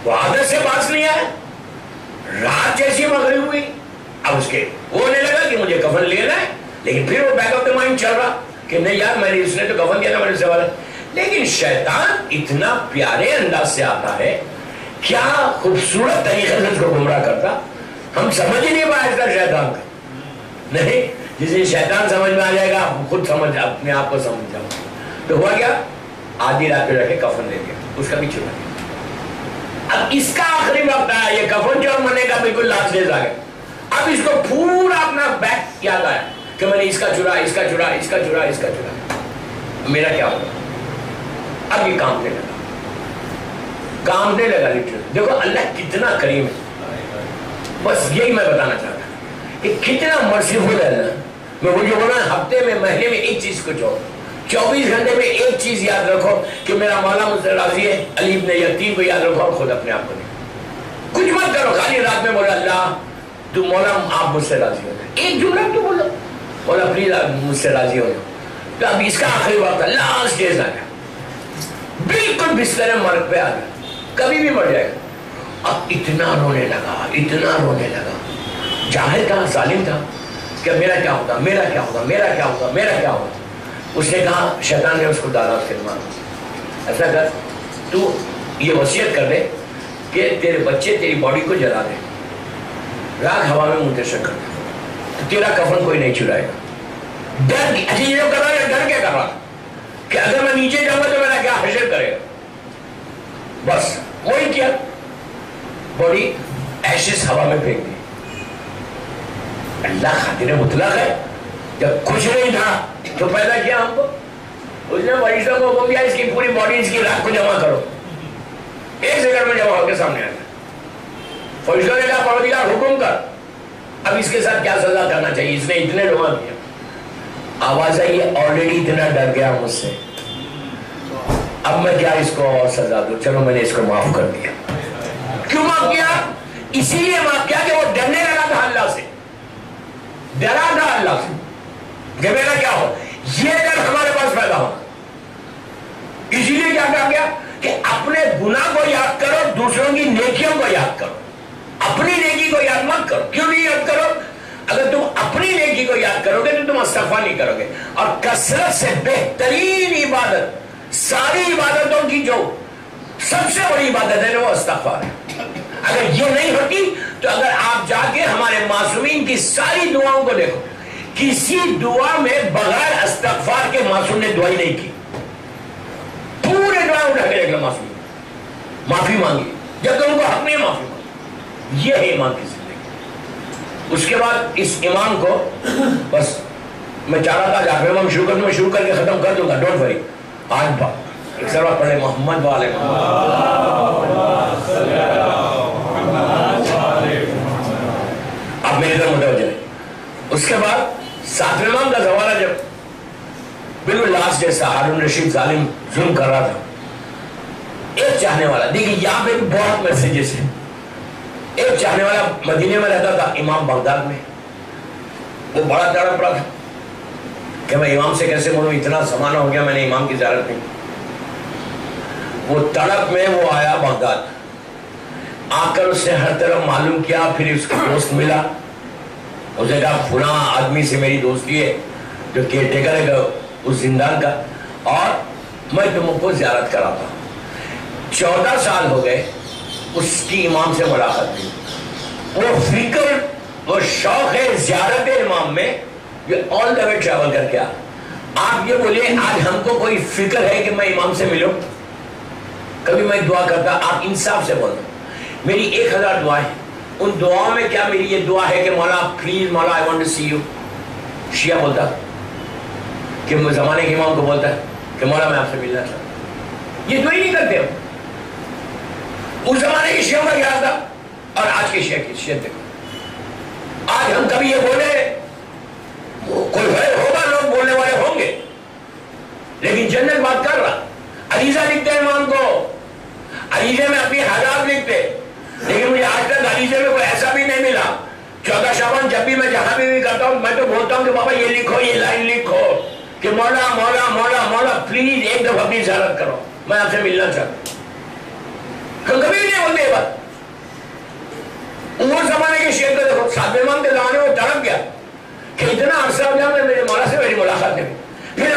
وہ عادت سے باز نہیں آیا. رات جیسی مغرب ہوئی، اب اس کے وہ ہونے لگا کہ مجھے کفن لینا ہے، لیکن پھر وہ بیک آف دا مائنڈ چل رہا کہ نہیں یار میں نے اس نے تو کفن کیا تھا میں نے سوال ہے. لیکن شیطان اتنا پیارے انداز سے آتا ہے, کیا خوبصورت طریقے سے اس کو گمراہ کرتا, ہم سمجھ ہی نہیں پائے اس کا شیطان کا. نہیں, جس دن شیطان سمجھ میں آ جائے گا خود سمجھ اپنے آپ کو سمجھ جاؤ. تو ہوا کیا, آدھی رات پہ رکھے کفن دے دیا, اس کا بھی چھوڑا گیا. اب اس کا آخری وقت آیا, یہ کفن چور مرنے کا بالکل لاسٹ ڈیز آ گیا. اب اس کو پورا اپنا بیک یاد آیا کہ میں نے اس کا چرا, اس کا چرا, اس کا چرا, اس کا چرا, میرا کیا ہوگا. اب یہ کامنے لگا, کامنے لگا لٹرلی. دیکھو اللہ کتنا کریم ہے, بس یہی میں بتانا چاہتا ہوں کہ کتنا مرسیفل ہے اللہ. میں وہ جو بولا ہفتے میں مہینے میں ایک چیز کو چھوڑ, 24 گھنٹے میں ایک چیز یاد رکھو کہ میرا مولا مجھ سے راضی ہے, علی ابن یتیم کو یاد رکھو اور خود اپنے آپ کو نہیں. کچھ مت کرو, خالی رات میں بولا اللہ تو مولا آپ مجھ سے راضی ہو جائے, ایک جملہ تو بولو مولا پلیز مجھ سے راضی ہو جاؤ. تو اب اس کا آخری وقت لاسٹ ڈیز آ گیا, بالکل بستر مرگ پہ آ گیا, کبھی بھی مر جائے گا. اب اتنا رونے لگا, اتنا رونے لگا. جاہل تھا, ظالم تھا کہ میرا کیا ہوگا, میرا کیا ہوگا, میرا کیا ہوگا, میرا کیا ہوگا. اس نے کہا, شیطان نے اس کو ڈالا اس کے دماغ میں, ایسا کر تو یہ وصیت کر دے کہ تیرے بچے تیری باڈی کو جلا دے, راگ ہوا میں منتشر کر دے, تو تیرا کفن کوئی نہیں چرائے گا. ڈر کی اچھی یہ کر رہا ہے, ڈر کیا کر رہا کہ اگر میں نیچے جاؤں گا تو میرا کیا حشر کرے گا. بس وہی کیا, باڈی ایشز ہوا میں پھینک دی. اللہ خاطر مطلق ہے, جب کچھ نہیں تھا تو پیدا کیا ہم کو. اس نے فرشتوں کو حکم دیا اس کی پوری باڈی اس کی رات کو جمع کرو, 1 سیکنڈ میں جمع ہو کے سامنے آ گیا. فرشتوں نے کہا پروردگار حکم کر, اب اس کے ساتھ کیا سزا کرنا چاہیے, اس نے اتنے جمع کیا. آواز آئی آلریڈی اتنا ڈر گیا مجھ سے, اب میں کیا اس کو اور سزا دوں, چلو میں نے اس کو معاف کر دیا. کیوں معاف کیا, اسی لیے معاف کیا کہ وہ ڈرنے لگا تھا اللہ سے, ڈرا تھا اللہ سے کہ میرا کیا ہو. یہ ڈر ہمارے پاس پیدا ہو, اسی لیے کیا کہا گیا کہ اپنے گناہ کو یاد کرو, دوسروں کی نیکیوں کو یاد کرو, اپنی نیکی کو یاد مت کرو. کیوں نہیں یاد کرو, اگر تم اپنی نیکی کو یاد کرو گے تو تم استغفار نہیں کرو گے. اور کثرت سے بہترین عبادت, ساری عبادتوں کی جو سب سے بڑی عبادت ہے وہ استغفار ہے. اگر یہ نہیں ہوتی تو اگر آپ جا کے ہمارے معصومین کی ساری دعاؤں کو دیکھو, کسی دعا میں بغیر استغفار کے معصوم نے دعائی نہیں کی. پورے دعا اٹھا کے دیکھ لو, معافی مانگی جب تم کو حق نہیں معافی مانگی. یہ ہے ایمان کی زندگی. اس کے بعد اس ایمان کو بس میں چاہ رہا تھا جا کے میں شروع کر کے ختم کر دوں گا, ڈونٹ وری. آج ایک سر پڑھے محمد والے آپ میری طرف متوجہ ہیں. اس کے بعد 7ویں امام کا زمانہ جب بالکل لاسٹ جیسا ہارون رشید ظالم ظلم کر رہا تھا, ایک چاہنے والا, دیکھیے یہاں پہ بہت میسیجز ہیں. ایک چاہنے والا مدینے میں رہتا تھا, امام بغداد میں. وہ بڑا تڑپ پڑا تھا کہ میں امام سے کیسے بولوں, اتنا زمانہ ہو گیا میں نے امام کی زیارت نہیں. وہ تڑپ میں وہ آیا بغداد, آ کر اس نے ہر طرف معلوم کیا. پھر اس کا دوست ملا, اسے کہا فلاں آدمی سے میری دوستی ہے جو کیئر ٹیکر ہے اس زندان کا, اور میں تم کو زیارت کراتا ہوں. 14 سال ہو گئے اس کی امام سے ملاقات کی. وہ فکر, وہ شوق ہے زیارت امام میں, یہ آل دا وے ٹریول کر کے آ. آپ یہ بولے آج ہم کو کوئی فکر ہے کہ میں امام سے ملوں. کبھی میں دعا کرتا, آپ انصاف سے بولتا, میری 1000 دعائیں, ان دعاؤں میں کیا میری یہ دعا ہے کہ مولا پلیز مولا I want to see you. شیعہ بولتا کہ زمانے کے امام کو بولتا ہے کہ مولا میں آپ سے ملنا چاہتا ہوں. یہ دعا ہی نہیں کرتے ہم. اس زمانے کے شیعوں کا کیا تھا اور آج کے شیعہ کی شیعت دیکھو. آج ہم کبھی یہ بولے, کوئی غیر ہوگا, لوگ بولنے والے ہوں گے, لیکن جنت بات کر رہا. عریضہ لکھتے ہیں امام کو, عریضے میں اپنی حالات لکھتے, لیکن مجھے آج تک عریضے میں کوئی ایسا بھی نہیں ملا. 14 شعبان جب بھی میں جہاں بھی کرتا ہوں میں تو بولتا ہوں کہ بابا یہ لکھو, یہ لائن لکھو کہ مولا مولا مولا مولا پلیز ایک دفعہ اپنی زیارت کرو, میں آپ سے ملنا چاہتا ہوں. ہم کبھی نہیں بولتے یہ بات. عمر زمانے کے شیخ کو دیکھو, 7ویں امام کے زمانے میں تڑپ گیا کہ اتنا عرصہ ہو گیا میں میرے مولا سے میری ملاقات نہیں. پھر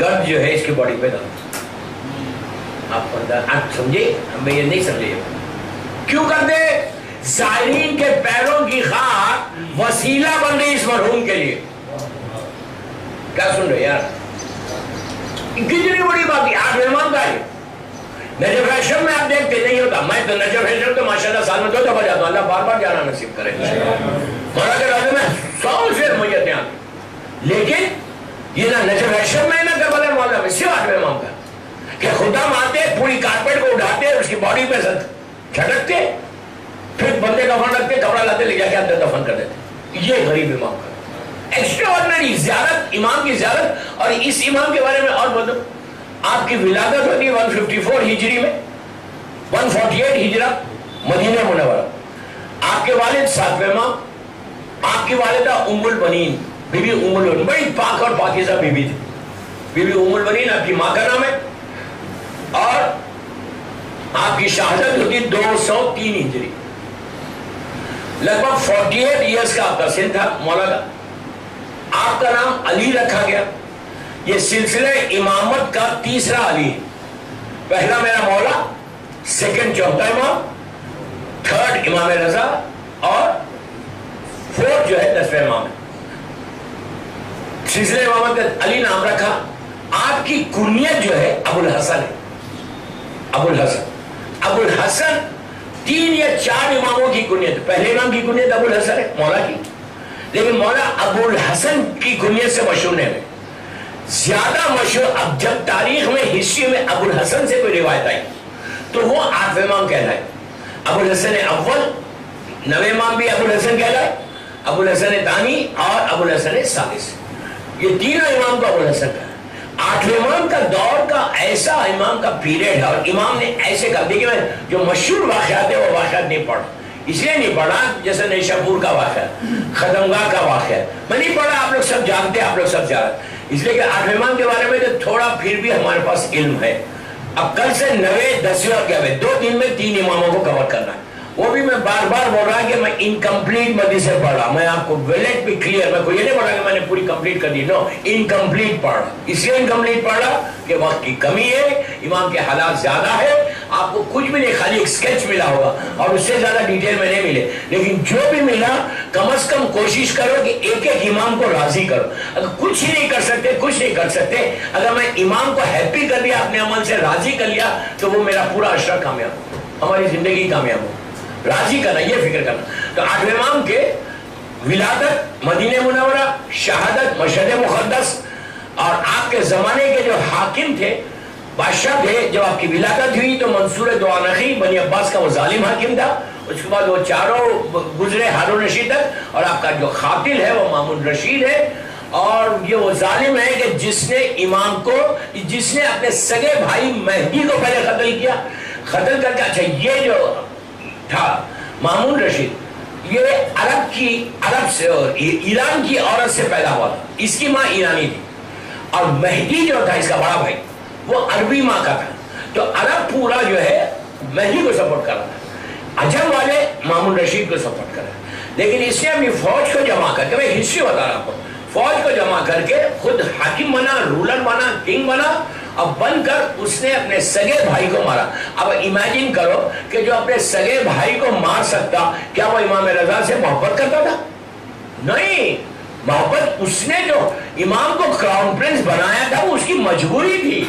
گرد جو ہے اس کی باڈی پہ ڈال. آپ سمجھے؟ ہمیں یہ نہیں سمجھے. کیوں کرتے؟ زائرین کے پیروں کی خاک وسیلہ بن رہی اس مرحوم کے لیے. کیا سن رہے یار؟ کتنی بڑی بات ہے. 8 امام کا ہے. نجف اشرف میں آپ دیکھتے نہیں ہوتا. میں تو نجف اشرف تو ماشاءاللہ سال میں 2 دفعہ جاتا ہوں. اللہ بار بار جانا نصیب کرے. مولا کے راضی میں 100 سے میتیں آتی. لیکن یہ نہ نجف اشرف میں نہ کربلا مولا میں صرف 8 امام کا کہ خدا مانتے پوری کارپیٹ کو اٹھاتے اس کی باڈی پہ چھٹکتے پھر بندے دفن رکھتے کپڑا لاتے لے جا کے اندر دفن کر دیتے. یہ غریب امام کا ایکسٹرا آرڈنری زیارت امام کی زیارت. اور اس امام کے بارے میں اور بولو. آپ کی ولادت ہوتی ہے 154 ہجری میں 148 ہجرہ مدینہ منورہ. آپ کے والد 7ویں امام. آپ کی والدہ ام البنین بی بی ام البنین بڑی پاک اور پاکیزہ بی بی تھی. بی بی ام البنین آپ کی ماں کا نام ہے. اور آپ کی شہادت ہوتی 203 ہجری. لگ بھگ 48 ایئرس کا آپ کا سن تھا مولا کا. آپ کا نام علی رکھا گیا. یہ سلسلہ امامت کا تیسرا علی ہے. پہلا میرا مولا, سیکنڈ چوتھا امام, تھرڈ امام رضا اور فورتھ جو ہے 10ویں امام ہے. سلسلہ امامت کا علی نام رکھا. آپ کی کنیت جو ہے ابو الحسن ہے. ابو الحسن 3 یا 4 اماموں کی کنیت. پہلے امام کی کنیت ابو الحسن ہے مولا کی, لیکن مولا ابو الحسن کی کنیت سے مشہور نہیں ہے. زیادہ مشہور اب جب تاریخ میں ہسٹری میں ابو الحسن سے کوئی روایت آئی تو وہ 8ویں امام کہلائے. ابو الحسن اول, 9ویں امام بھی ابو الحسن کہلائے, ابو الحسن ثانی اور ابو الحسن ثالث. یہ تینوں امام کو ابو الحسن کہا. 8ویں امام کا دور کا ایسا امام کا پیریڈ ہے. اور امام نے ایسے کہا. دیکھیں میں جو مشہور واقعات ہے وہ واقعات نہیں پڑھا. اس لیے نہیں پڑھا جیسے نیشاپور کا واقعہ, خدمگاہ کا واقعہ میں نہیں پڑھا. آپ لوگ سب جانتے ہیں, آپ لوگ سب جانتے. اس لیے کہ 8ویں امام کے بارے میں تو تھوڑا پھر بھی ہمارے پاس علم ہے. اب کل سے 9ویں 10ویں اور 11ویں 2 دن میں 3 اماموں کو کور کرنا ہے. وہ بھی میں بار بار بول رہا کہ میں انکمپلیٹ مدی سے پڑھ رہا. میں آپ کو ویلٹ بھی کلیئر, میں کوئی یہ نہیں پڑھا کہ میں نے پوری کمپلیٹ کر دی. نو, انکمپلیٹ پڑھ رہا. اس لیے انکمپلیٹ پڑھ رہا کہ وقت کی کمی ہے, امام کے حالات زیادہ ہے. آپ کو کچھ بھی نہیں, خالی ایک سکیچ ملا ہوگا اور اس سے زیادہ ڈیٹیل میں نہیں ملے. لیکن جو بھی ملا کم از کم کوشش کرو کہ ایک ایک امام کو راضی کرو. اگر کچھ ہی نہیں کر سکتے, اگر میں امام کو ہیپی کر دیا, اپنے عمل سے راضی کر لیا, تو وہ میرا پورا عشرہ کامیاب ہو, ہماری زندگی کامیاب ہو. راضی کرنا, یہ فکر کرنا. تو 8ویں امام کے ولادت مدینہ منورہ, شہادت مشہد مقدس, اور آپ کے زمانے کے جو حاکم تھے, بادشاہ تھے, جب آپ کی ولادت ہوئی تو منصور دوانخی بنی عباس کا وہ ظالم حاکم تھا. اس کے بعد وہ چاروں گزرے ہارون رشید تک, اور آپ کا جو قاتل ہے وہ مامون رشید ہے. اور یہ وہ ظالم ہے کہ جس نے امام کو, جس نے اپنے سگے بھائی مہدی کو پہلے قتل کر کے. اچھا, یہ جو تھا مامون رشید, یہ عرب سے, ایران کی عورت سے پیدا ہوا تھا. اس کی ماں ایرانی تھی, اور مہدی جو تھا اس کا بڑا بھائی وہ عربی ماں کا تھا. تو عرب پورا جو ہے مہدی کو سپورٹ کر رہا تھا, عجم والے مامون رشید کو سپورٹ کر رہے ہیں. لیکن اس نے اپنی فوج کو جمع کر کے, میں ہسٹری بتا رہا ہوں آپ کو, فوج کو جمع کر کے خود حاکم بنا, رولر بنا, کنگ بنا, اب بن کر اس نے اپنے سگے بھائی کو مارا. اب امیجن کرو کہ جو اپنے سگے بھائی کو مار سکتا, کیا وہ امام رضا سے محبت کرتا تھا؟ نہیں. محبت اس نے جو امام کو کراؤن پرنس بنایا تھا وہ اس کی مجبوری تھی.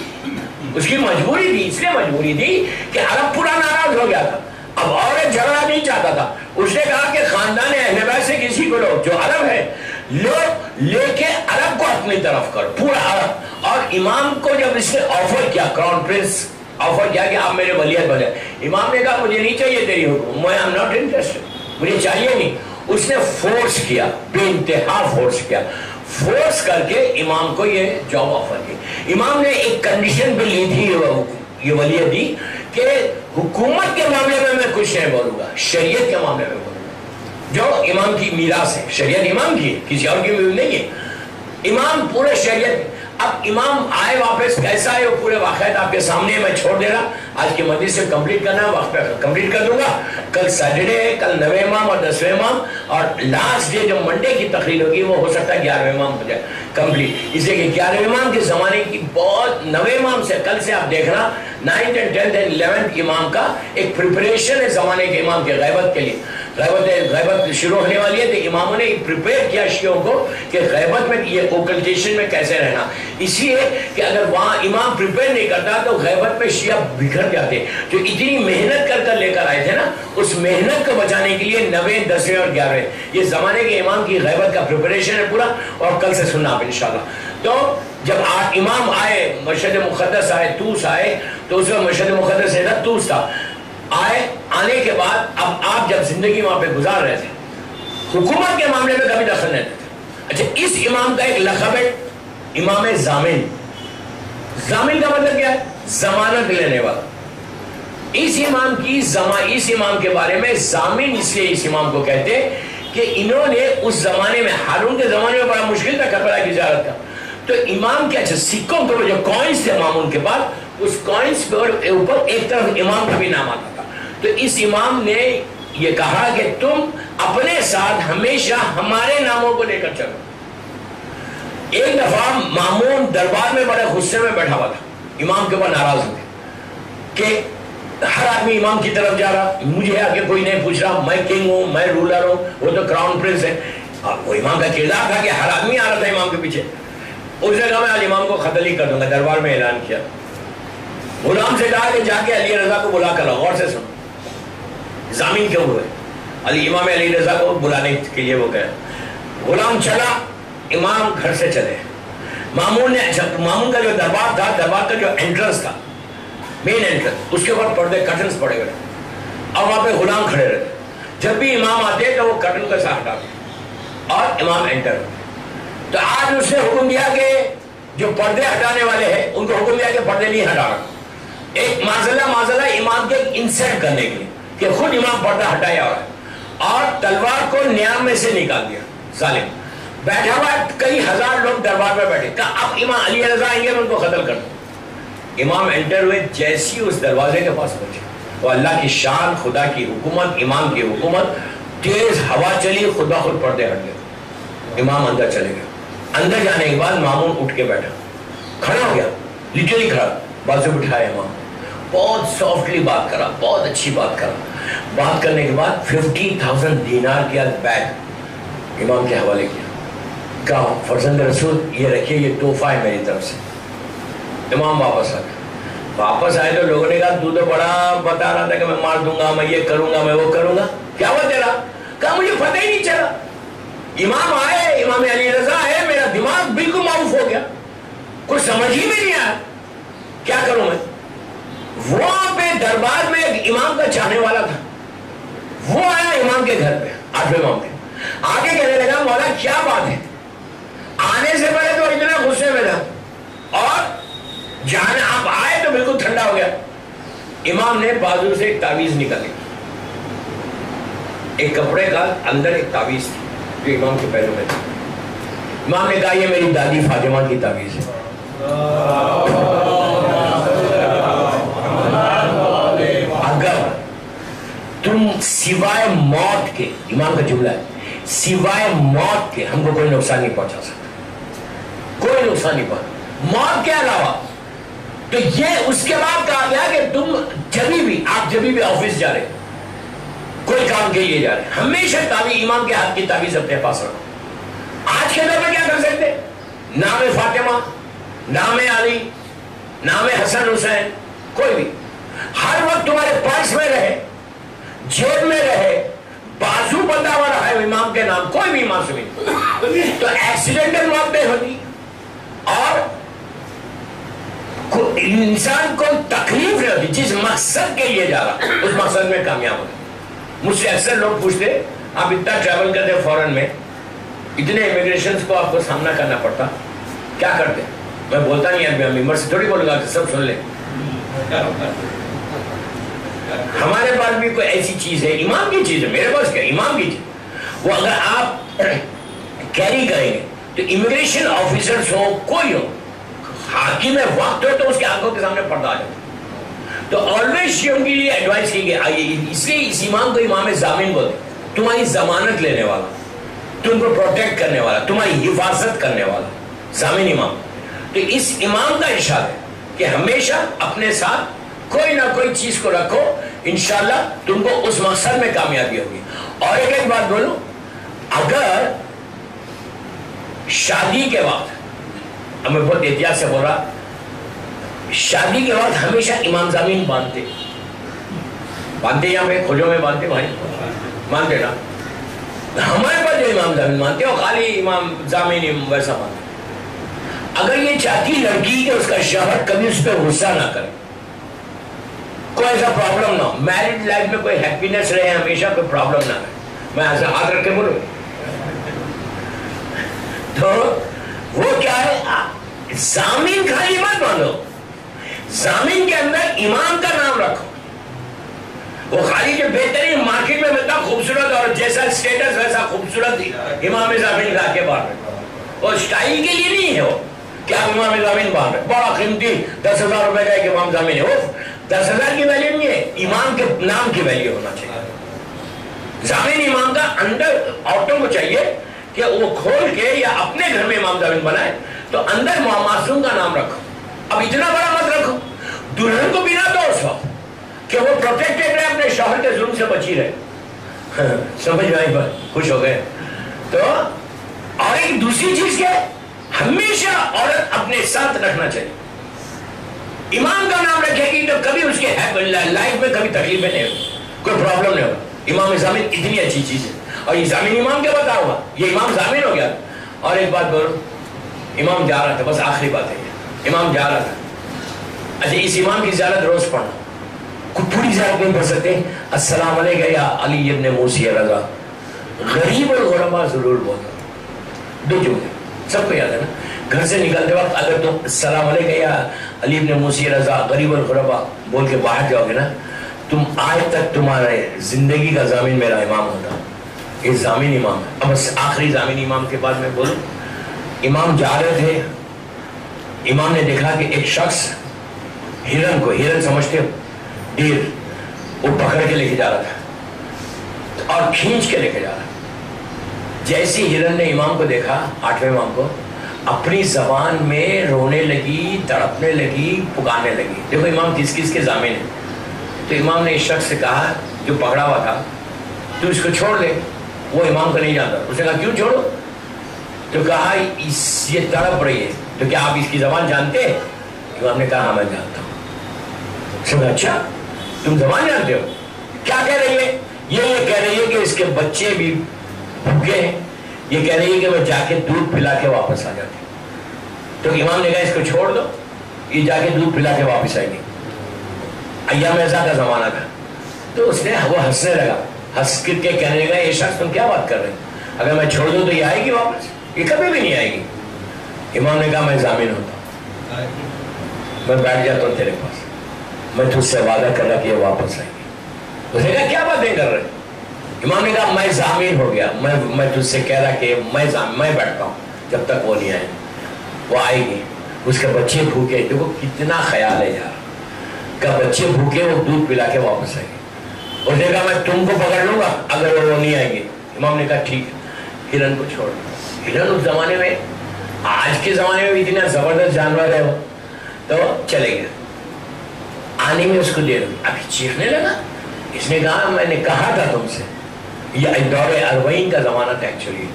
اس کی مجبوری تھی, اس لیے مجبوری تھی کہ عرب پورا ناراض ہو گیا تھا. اب اور جھگڑا نہیں چاہتا تھا. اس نے کہا کہ خاندان اہل بیت سے کسی کو لو جو عرب ہے, لے کے عرب کو اپنی طرف کرو, پورا عرب. اور امام کو جب اس نے آفر کیا, کراؤن پرنس آفر کیا کہ آپ میرے ولیت بنے, امام نے کہا مجھے نہیں چاہیے تیری حکم, میں ایم ناٹ انٹرسٹڈ, مجھے چاہیے نہیں. اس نے فورس کیا, بے انتہا فورس کیا, فورس کر کے امام کو یہ جاب آفر کی. امام نے ایک کنڈیشن بھی لی تھی, یہ ولیت دی کہ حکومت کے معاملے میں کچھ نہیں بولوں گا, شریعت کے معاملے میں بولوں گا. جو امام کی میراث ہے, شریعت امام کی ہے, کسی اور کی نہیں ہے. امام پورے شریعت. اب امام آئے واپس، کیسا ہے وہ پورے واقعات آپ کے سامنے میں چھوڑ دے رہا. آج کی مجلس سے کمپلیٹ کرنا ہے، وقت پہ کمپلیٹ کر دوں گا. کل سیٹرڈے ہے، کل 9ویں امام اور 10ویں امام، اور لاسٹ ڈے جو منڈے کی تقریر ہوگی وہ ہو سکتا ہے 11ویں امام ہو جائے کمپلیٹ. اس لیے کہ 11ویں امام کے زمانے کی بہت 9ویں امام سے کل سے آپ دیکھنا 9th and 10th and 11th امام کا ایک پریپریشن ہے زمانے کے امام کے غیبت کے لیے. غیبت شروع ہونے والی ہے تو اماموں نے پریپیئر کیا شیعوں کو کہ غیبت میں یہ اوکلٹیشن میں کیسے رہنا. اس لیے کہ اگر وہاں امام پریپیئر نہیں کرتا تو غیبت میں شیعہ بکھر جاتے. جو اتنی محنت کر لے کر آئے تھے نا، اس محنت کو بچانے کے لیے 9ویں 10ویں اور 11ویں یہ زمانے کے امام کی غیبت کا پریپریشن ہے پورا. اور کل سے سننا آپ انشاءاللہ. تو جب امام آئے، مشہد مقدس آئے، توس آئے، تو اس میں مشہد مقدس ہے نا توس تھا. آنے کے بعد اب آپ جب زندگی وہاں پہ گزار رہے تھے، حکومت کے معاملے میں کبھی دخل نہیں دیتے. اچھا، اس امام کا ایک لقب ہے امام ضامن. ضامن کا مطلب کیا ہے؟ ضمانت لینے والا. اس امام کے بارے میں ضامن اس لیے اس امام کو کہتے ہیں کہ انہوں نے اس زمانے میں، ہارون کے زمانے میں بڑا مشکل تھا کربلا کی زیارت کا. تو امام کے سکوں کے جو کوائنس تھے مامون کے پاس، اس کوائنس کے اوپر ایک طرف امام کا بھی نام آتا تھا. تو اس امام نے یہ کہا کہ تم اپنے ساتھ ہمیشہ ہمارے ناموں کو لے کر چلو. ایک دفعہ مامون دربار میں بڑے غصے میں بیٹھا ہوا تھا، امام کے اوپر ناراض ہوئے کہ ہر آدمی امام کی طرف جا رہا، مجھے آگے کوئی نہیں پوچھ رہا، میں کنگ ہوں، میں رولر ہوں، وہ تو کراؤن پرنس ہے. وہ امام کا کردار تھا کہ ہر آدمی آ رہا تھا امام کے پیچھے. اس نے کہا میں آج امام کو قتل ہی کر دوں گا. دربار میں اعلان کیا. غلام سے کہا کہ جا کے علی رضا کو بلا کر لاؤ. غور سے سنو، ضامن کیوں ہوئے؟ امام علی رضا کو بلانے کے لیے وہ گئے. غلام چلا، امام گھر سے چلے. مامون کا جو دربار تھا، دربار کا جو انٹرنس تھا، مین انٹرنس، اس کے اوپر پردے کرٹنس پڑے ہوئے اور وہاں پہ غلام کھڑے رہتے. جب بھی امام آتے تو وہ کرٹن کا ساتھ ہٹاتے اور امام انٹر. تو آج اس نے حکم دیا کہ جو پردے ہٹانے والے ہیں ان کو حکم دیا کہ پردے نہیں ہٹانا. ایک معذلہ امام کے انسلٹ کرنے کے لیے کہ خود امام پردہ ہٹایا ہوا ہے اور تلوار کو نیام میں سے نکال دیا. ظالم بیٹھا ہوا، کئی ہزار لوگ دربار میں بیٹھے. کہا اب امام علی رضا آئیں گے میں ان کو قتل کر دوں. امام انٹر ہوئے، جیسی اس دروازے کے پاس پہنچے وہ اللہ کی شان، خدا کی حکومت، امام کی حکومت، تیز ہوا چلی، خدا خود پردے ہٹ گئے. امام اندر چلے گئے. اندر جانے کے بعد مامون اٹھ کے بیٹھا، کھڑا ہو گیا، لٹرلی کھڑا، بازو بٹھایا. امام بہت سافٹلی بات کرا، بہت اچھی بات کرا. بات کرنے کے بعد 50,000 دینار کیا بیگ امام کے حوالے کیا. کہا فرزند رسول یہ رکھیے، یہ تحفہ ہے میری طرف سے. امام واپس آ گئے. واپس آئے تو لوگوں نے کہا تو بڑا بتا رہا تھا کہ میں مار دوں گا، میں یہ کروں گا، میں وہ کروں گا، کیا ہوا تیرا؟ کہا مجھے پتہ ہی نہیں چلا. امام آئے، امام علی رضا آئے، میرا دماغ بالکل معروف ہو گیا، کچھ سمجھ ہی میں نہیں آیا کیا کروں میں. وہاں پہ دربار میں ایک امام کا چاہنے والا تھا، وہ آیا امام کے گھر پہ، 8ویں امام کے آگے کہنے لگا مولا کیا بات ہے. آنے سے پہلے تو اتنا غصے میں تھا اور جہاں آپ آئے تو بالکل ٹھنڈا ہو گیا. امام نے بازو سے ایک تعویذ نکالی، ایک کپڑے کا اندر ایک تعویذ تھی جو امام کے پیروں میں تھی. امام نے کہا یہ میری دادی فاطمہ کی تعویذ ہے. اگر تم سوائے موت کے، امام کا جملہ ہے، سوائے موت کے ہم کو کوئی نقصان نہیں پہنچا سکتا، کوئی نقصان نہیں پہنچا موت کے علاوہ. تو یہ اس کے بعد کہا گیا کہ تم جبھی بھی آفس جا رہے، کوئی کام کے لیے جا رہے، ہمیشہ تعویذ، امام کے ہاتھ کی تعویذ اپنے پاس رکھو. آج کے دور میں کیا کر سکتے؟ نام فاطمہ، نام علی، نام حسن حسین، کوئی بھی ہر وقت تمہارے پرس میں رہے، جیب میں رہے، بازو بندہ ہوا رہا ہے امام کے نام، کوئی بھی معصوم نہیں. تو ایکسیڈنٹل موت نہیں ہوتی اور انسان کو تکلیف نہیں ہوتی. جس مقصد کے لیے جا رہا اس مقصد میں کامیاب ہوتا. مجھ سے اکثر لوگ پوچھتے آپ اتنا ٹریول کرتے فورن میں، اتنے امیگریشنز کو آپ کو سامنا کرنا پڑتا، کیا کرتے؟ میں بولتا نہیں ابھی ممبر سے تھوڑی بولوں گا کہ سب سن لیں. ہمارے پاس بھی کوئی ایسی چیز ہے، امام کی چیز ہے، میرے پاس کیا امام کی چیز، وہ اگر آپ کیری کریں گے تو امیگریشن آفیسرز ہو، کوئی ہو، حاکم وقت ہو تو اس کے آنکھوں کے سامنے پردہ آ جاتا. تو آلویز شیعوں کے لیے ایڈوائز کی گئی، اس لیے اس امام کو امام ضامن بولتے، تمہاری ضمانت لینے والا، تم کو پروٹیکٹ کرنے والا، تمہاری حفاظت کرنے والا، ضامن امام. تو اس امام کا ارشاد ہے کہ ہمیشہ اپنے ساتھ کوئی نہ کوئی چیز کو رکھو، انشاءاللہ تم کو اس مقصد میں کامیابی ہوگی. اور ایک بات بولوں، اگر شادی کے وقت، میں بہت احتیاط سے بول رہا، شادی کے وقت ہمیشہ امام ضامن باندھتے یہاں پہ کھوجوں میں باندھتے، بھائی مانتے نا، ہمارے پاس جو امام ضامن مانتے وہ خالی امام ضامن ویسا مانتے. اگر یہ چاہتی لڑکی کہ اس کا شوہر کبھی اس پہ غصہ نہ کرے، کوئی ایسا پرابلم نہ ہو، میرڈ لائف میں کوئی ہیپینس رہے، ہمیشہ کوئی پرابلم نہ رہے، میں ایسا ہاتھ رکھ کے بولوں، تو وہ کیا ہے، ضامن خالی مت باندھو، ضامن کے اندر امام کا نام رکھو. وہ خالی جو بہترین مارکیٹ میں ملتا خوبصورت اور جیسا اسٹیٹس ویسا خوبصورت امام ضامن لا کے باندھ رہے، اور اسٹائل کے لیے نہیں ہے وہ کہ آپ امام ضامن باندھ رہے، بڑا قیمتی 10,000 روپے کا ایک امام ضامن ہے، وہ 10,000 کی ویلیو نہیں ہے، امام کے نام کی ویلیو ہونا چاہیے. ضامن امام کا اندر عورتوں کو چاہیے کہ وہ کھول کے یا اپنے گھر میں امام ضامن بنائے تو اندر معصوم کا نام رکھو. اب اتنا بڑا مت رکھو، دلہن کو بھی نہ دو اس وقت کہ وہ پروٹیکٹڈ رہے، اپنے شوہر کے ظلم سے بچی رہے. سمجھ میں آئی بات، خوش ہو گئے. تو اور ایک دوسری چیز کیا ہے، ہمیشہ عورت اپنے ساتھ رکھنا چاہیے. امام کا نام رکھے گی تو کبھی اس کے لائف میں کبھی تکلیفیں نہیں ہوگی، کوئی پرابلم نہیں ہوگا. امام ضامن اتنی اچھی چیز ہے. اور یہ ضامن امام کیا بتا ہوا، یہ امام ضامن ہو گیا. اور ایک بات بولو، امام جا رہا تھا، بس آخری بات ہے، امام جا رہا تھا. اچھا، اس امام کی زیارت روز پڑھنا، پوری زیارت نہیں پڑھ سکتے. السلام علیکم یا علی ابن موسی رضا، غریب الغربا ضرور بولنا. دو جملے سب کو یاد ہے نا. گھر سے نکلتے وقت اگر تم السلام علیکم یا علی ابن موسی رضا غریب الغربا بول کے باہر جاؤ گے نا، تم آج تک تمہارے زندگی کا ضامن میرا امام ہوتا. یہ ضامن امام ہے. اب آخری ضامن امام کے بعد میں بولوں، امام جا رہے تھے، امام نے دیکھا کہ ایک شخص ہرن کو، ہرن سمجھتے ہو، ڈیر، وہ پکڑ کے لے کے جا رہا تھا اور کھینچ کے لے کے جا رہا. جیسی ہرن نے امام کو دیکھا، 8ویں امام کو، اپنی زبان میں رونے لگی، تڑپنے لگی، پکارنے لگی. دیکھو امام کس کس کے ضامن ہیں. تو امام نے اس شخص سے کہا جو پکڑا ہوا تھا، تو اس کو چھوڑ دے. وہ امام کو نہیں جانتا. اس نے کہا کیوں چھوڑو؟ تو کہا یہ تڑپ رہی ہے. تو کیا آپ اس کی زبان جانتے ہیں؟ امام نے کہا ہاں میں جانتا ہوں. سنا اچھا تم زبان جانتے ہو؟ کیا کہہ رہی ہے؟ یہ کہہ رہی ہے کہ اس کے بچے بھی بھوکے ہیں. یہ کہہ رہی ہے کہ میں جا کے دودھ پلا کے واپس آ جاتی. تو امام نے کہا اس کو چھوڑ دو، یہ جا کے دودھ پلا کے واپس آئے گی. ایام ایسا کا زمانہ تھا. تو اس نے وہ ہنسنے لگا، ہنس کے کہنے لگا یہ شخص تم کیا بات کر رہے ہیں، اگر میں چھوڑ دوں تو یہ آئے گی واپس؟ یہ کبھی بھی نہیں آئے گی. امام نے کہا میں ضامن ہوتا ہوں، میں بیٹھ جاتا ہوں تیرے پاس، میں تجھ سے وعدہ کر رہا کہ یہ واپس آئے گی. اس نے کہا کیا باتیں کر رہے ہیں؟ امام نے کہا میں ضامن ہو گیا، میں تجھ سے کہہ رہا کہ میں بیٹھتا ہوں جب تک وہ نہیں آئے. وہ آئے گی، اس کے بچے بھوکے، دیکھو کتنا خیال ہے یار، کہ بچے بھوکے وہ دودھ پلا کے واپس آئے گی. اس نے کہا میں تم کو پکڑ لوں گا اگر وہ نہیں آئے گی. امام نے کہا ٹھیک ہے. ہرن کو چھوڑ. ہرن اس زمانے میں، آج کے زمانے میں بھی اتنا زبردست جانور ہے وہ، تو چلے گئے. آنے میں اس کو دے دوں، ابھی چیخنے لگا. اس نے کہا میں نے کہا تھا تم سے، یہ دور اربعین کا زمانہ تھا ایکچولی.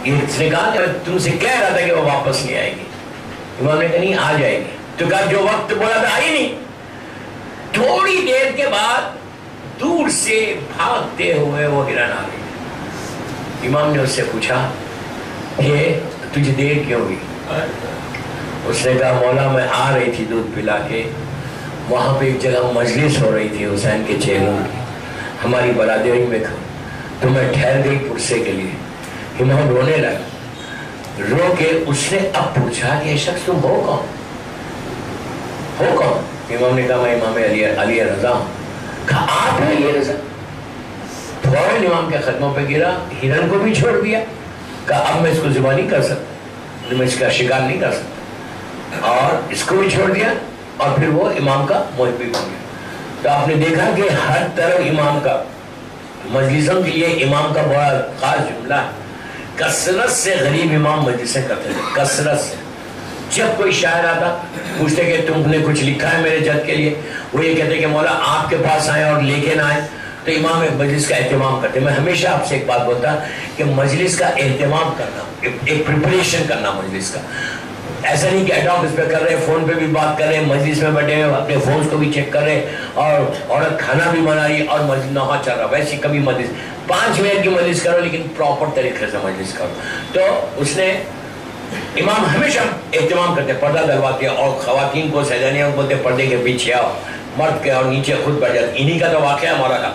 اس نے کہا کہ میں تم سے کہہ رہا تھا کہ وہ واپس نہیں آئے گی. امام نے کہا نہیں آ جائے گی. تو کہا جو وقت بولا تھا آئی نہیں. تھوڑی دیر کے بعد دور سے بھاگتے ہوئے وہ ہرن آ گئی. امام نے اس سے پوچھا کہ تجھے دیر کیوں ہوئی؟ اس نے کہا مولا میں آ رہی تھی دودھ پلا کے، وہاں پہ ایک جگہ مجلس ہو رہی تھی حسین کے چہروں کی، ہماری برادری میں تھا، تو میں ٹھہر گئی پرسے کے لیے. امام رونے لگا. رو کے اس نے اب پوچھا کہ یہ شخص تم ہو کون؟ ہو کون؟ امام نے کہا میں امام علی رضا ہوں. کہا آپ ہیں یہ رضا؟ فوراً امام کے قدموں پہ گرا، ہرن کو بھی چھوڑ دیا. کہا اب میں اس کو ذبح نہیں کر سکتا، میں اس کا شکار نہیں کر سکتا. اور اس کو بھی چھوڑ دیا اور پھر وہ امام کا محب بھی بن گیا. تو آپ نے دیکھا کہ ہر طرف امام کا مجلسوں کے لیے امام کا بڑا خاص جملہ ہے. کثرت سے غریب امام مجلسیں کرتے تھے, کثرت سے. جب کوئی شاعر آتا پوچھتے کہ تم نے کچھ لکھا ہے میرے جد کے لیے, وہ یہ کہتے کہ مولا آپ کے پاس آئے اور لے کے نہ آئے, تو امام ایک مجلس کا اہتمام کرتے. میں ہمیشہ آپ سے ایک بات بولتا کہ مجلس کا اہتمام کرنا, ایک پریپریشن کرنا مجلس کا. ایسا نہیں کہ اڈاپ اس پہ کر رہے, فون پہ بھی بات کر رہے, مجلس میں بیٹھے ہیں اپنے فونز کو بھی چیک کر رہے, اور عورت کھانا بھی بنا رہی اور مجلس نہا چل رہا. ویسے کبھی مجلس 5 منٹ کی مجلس کرو لیکن پراپر طریقے سے مجلس کرو. تو اس نے امام ہمیشہ اہتمام کرتے, پردہ دلواتے, اور خواتین کو سیدانیوں کو بولتے پردے کے پیچھے آؤ, مرد کے اور نیچے خود بیٹھ جاتے. انہی کا تو واقعہ ہمارا کا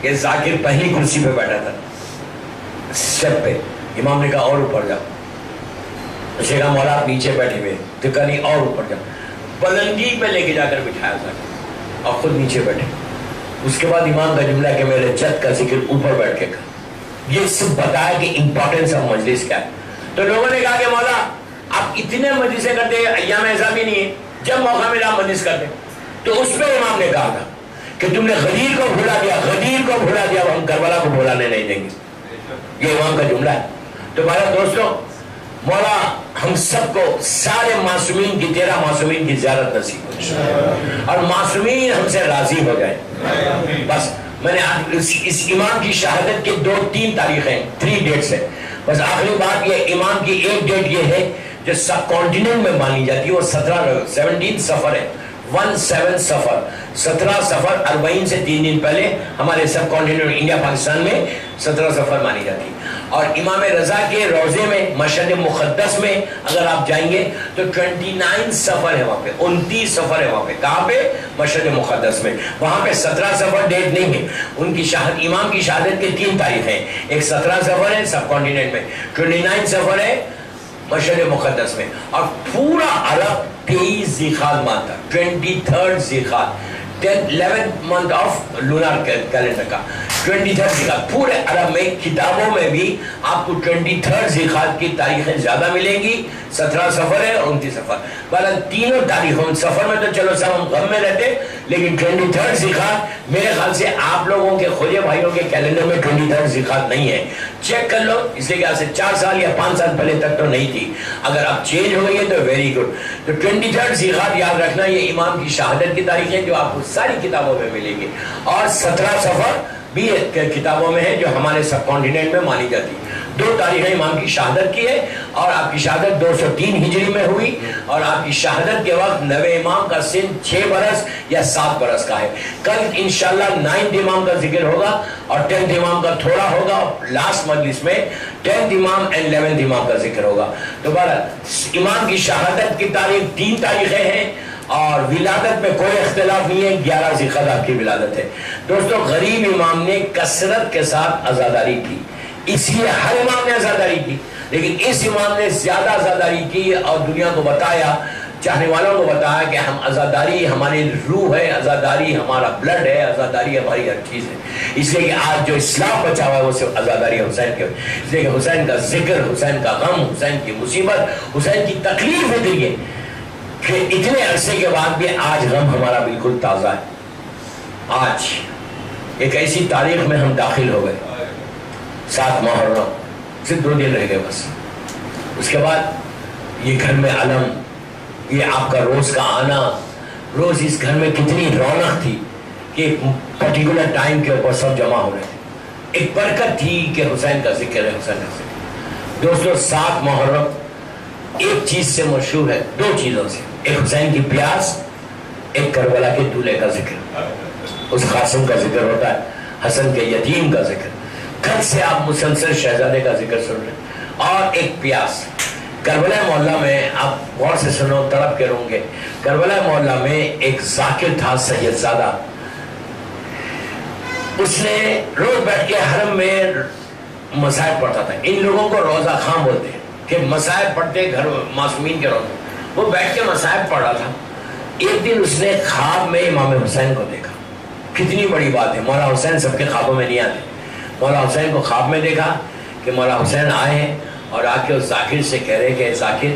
کہ ذاکر پہلی کرسی پہ بیٹھا تھا اسٹیپ پہ, امام نے کہا اور اوپر جاؤ, اس نے کہا مولا آپ نیچے بیٹھے ہوئے, تو کہا نہیں اور اوپر جاؤ. پلنگی پہ لے کے جا کر بٹھایا ذاکر اور خود نیچے بیٹھے. اس کے بعد امام کا جملہ کہ میرے جد کا ذکر اوپر بیٹھ کے کر. یہ سب بتایا کہ امپورٹنس آف مجلس کیا ہے. تو لوگوں نے کہا کہ مولا آپ اتنے مجلسیں کرتے ہیں, ایام ایسا بھی نہیں ہے, جب موقع ملا مجلس کرتے. تو اس پہ امام نے کہا تھا کہ تم نے غدیر کو بھلا دیا, غدیر کو بھلا دیا, ہم کربلا کو بھلانے نہیں دیں گے. یہ امام کا جملہ ہے. تو میرے دوستوں, مولا ہم سب کو سارے معصومین کی, 13 معصومین کی زیارت نصیب ہو اور معصومین ہم سے راضی ہو جائیں. بس میں نے اس امام کی شہادت کی 2-3 تاریخیں, 3 ڈیٹس ہیں. بس آخری بات یہ, امام کی ایک ڈیٹ یہ ہے جو سب کانٹیننٹ میں مانی جاتی ہے, وہ 17 سفر ہے. 17 سفر, 17 سفر 40 سے 3 دن پہلے ہمارے سب کانٹیننٹ انڈیا پاکستان میں 17 سفر مانی جاتی. اور امام رضا کے روضے میں, مشہد مقدس میں اگر آپ جائیں گے تو 29 سفر ہے وہاں پہ, 29 سفر ہے وہاں پہ. کہاں پہ؟ مشہد مقدس میں. وہاں پہ 17 سفر ڈیٹ نہیں ہے. ان کی شہادت, امام کی شہادت کے 3 تاریخ ہیں. ایک 17 سفر ہے سب کانٹیننٹ میں, 29 سفر ہے مشہد مقدس میں. اور پورا عرب 23 ذیقعدہ ماہ تک, 23 ذیقعدہ, 11th month of lunar calendar کا 23 ذیقعدہ. پورے عرب میں کتابوں میں بھی آپ کو 23 ذیقعدہ کی تاریخیں زیادہ ملیں گی. 17 سفر ہے اور 29 سفر. بہرحال تینوں تاریخوں, سفر میں تو چلو سب ہم غم میں رہتے, لیکن 23 ذیقعدہ میرے خیال سے آپ لوگوں کے خوجے بھائیوں کے کیلنڈر میں 23 ذیقعدہ نہیں ہے. چیک کر لو, اس لیے کہ آج سے 4 سال یا 5 سال پہلے تک تو نہیں تھی. اگر آپ چینج ہو گئی ہے تو ویری گڈ. تو 23 ذیقعدہ یاد رکھنا, یہ امام کی شہادت کی تاریخیں جو آپ کو ساری کتابوں میں ملیں گی. اور 17 سفر بھی کتابوں میں ہے جو ہمارے سب کانٹیننٹ میں مانی جاتی. 2 تاریخیں امام کی شہادت کی ہے, اور آپ کی شہادت 203 ہجری میں ہوئی, اور آپ کی شہادت کے وقت نوے امام کا سن 6 برس یا 7 برس کا ہے. کل انشاءاللہ 9th امام کا ذکر ہوگا اور 10th امام کا تھوڑا ہوگا. لاسٹ مجلس میں 10th امام and 11th امام کا ذکر ہوگا. تو بہرحال امام کی شہادت کی تاریخ 3 تاریخیں ہیں, اور ولادت میں کوئی اختلاف نہیں ہے, 11 ذیقعدہ کی ولادت ہے. دوستو, غریب امام نے کثرت کے ساتھ عزاداری کی, اس لیے ہر امام نے عزاداری کی, لیکن اس امام نے زیادہ عزاداری کی اور دنیا کو بتایا, چاہنے والوں کو بتایا کہ ہم عزاداری ہماری روح ہے, عزاداری ہمارا بلڈ ہے, عزاداری ہماری ہر چیز ہے. اس لیے کہ آج جو اسلام بچا ہوا ہے وہ صرف عزاداری حسین کے, اس لیے کہ حسین کا ذکر, حسین کا غم, حسین کی مصیبت, حسین کی تکلیف اتنی ہے کہ اتنے عرصے کے بعد بھی آج غم ہمارا بالکل تازہ ہے. آج ایک ایسی تاریخ میں ہم داخل ہو گئے, 7 محرم, صرف 2 دن رہ گئے بس. اس کے بعد یہ گھر میں علم, یہ آپ کا روز کا آنا, روز اس گھر میں کتنی رونق تھی کہ ایک پرٹیکولر ٹائم کے اوپر سب جمع ہو رہے تھے. ایک برکت تھی کہ حسین کا ذکر ہے, حسین کا ذکر. دوستو, 7 محرم ایک چیز سے مشہور ہے, 2 چیزوں سے. ایک حسین کی پیاس, ایک کربلا کے دولہے کا ذکر, اس قاسم کا ذکر ہوتا ہے, حسن کے یتیم کا ذکر. کل سے آپ مسلسل شہزادے کا ذکر سن رہے ہیں. اور ایک پیاس, کربلا محلہ میں, آپ غور سے سنو, تڑپ کے رہوں گے. کربلا محلہ میں ایک ذاکر تھا, سید زادہ. اس نے روز بیٹھ کے حرم میں مصائب پڑھتا تھا. ان لوگوں کو روزہ خاں بولتے ہیں کہ مصائب پڑھتے گھر معصومین کے روزے. وہ بیٹھ کے مصائب پڑھ رہا تھا. ایک دن اس نے خواب میں امام حسین کو دیکھا. کتنی بڑی بات ہے, مولا حسین سب کے خوابوں میں نہیں آتے. مولا حسین کو خواب میں دیکھا کہ مولا حسین آئے ہیں اور آ کے اس ذاکر سے کہہ رہے کہ ذاکر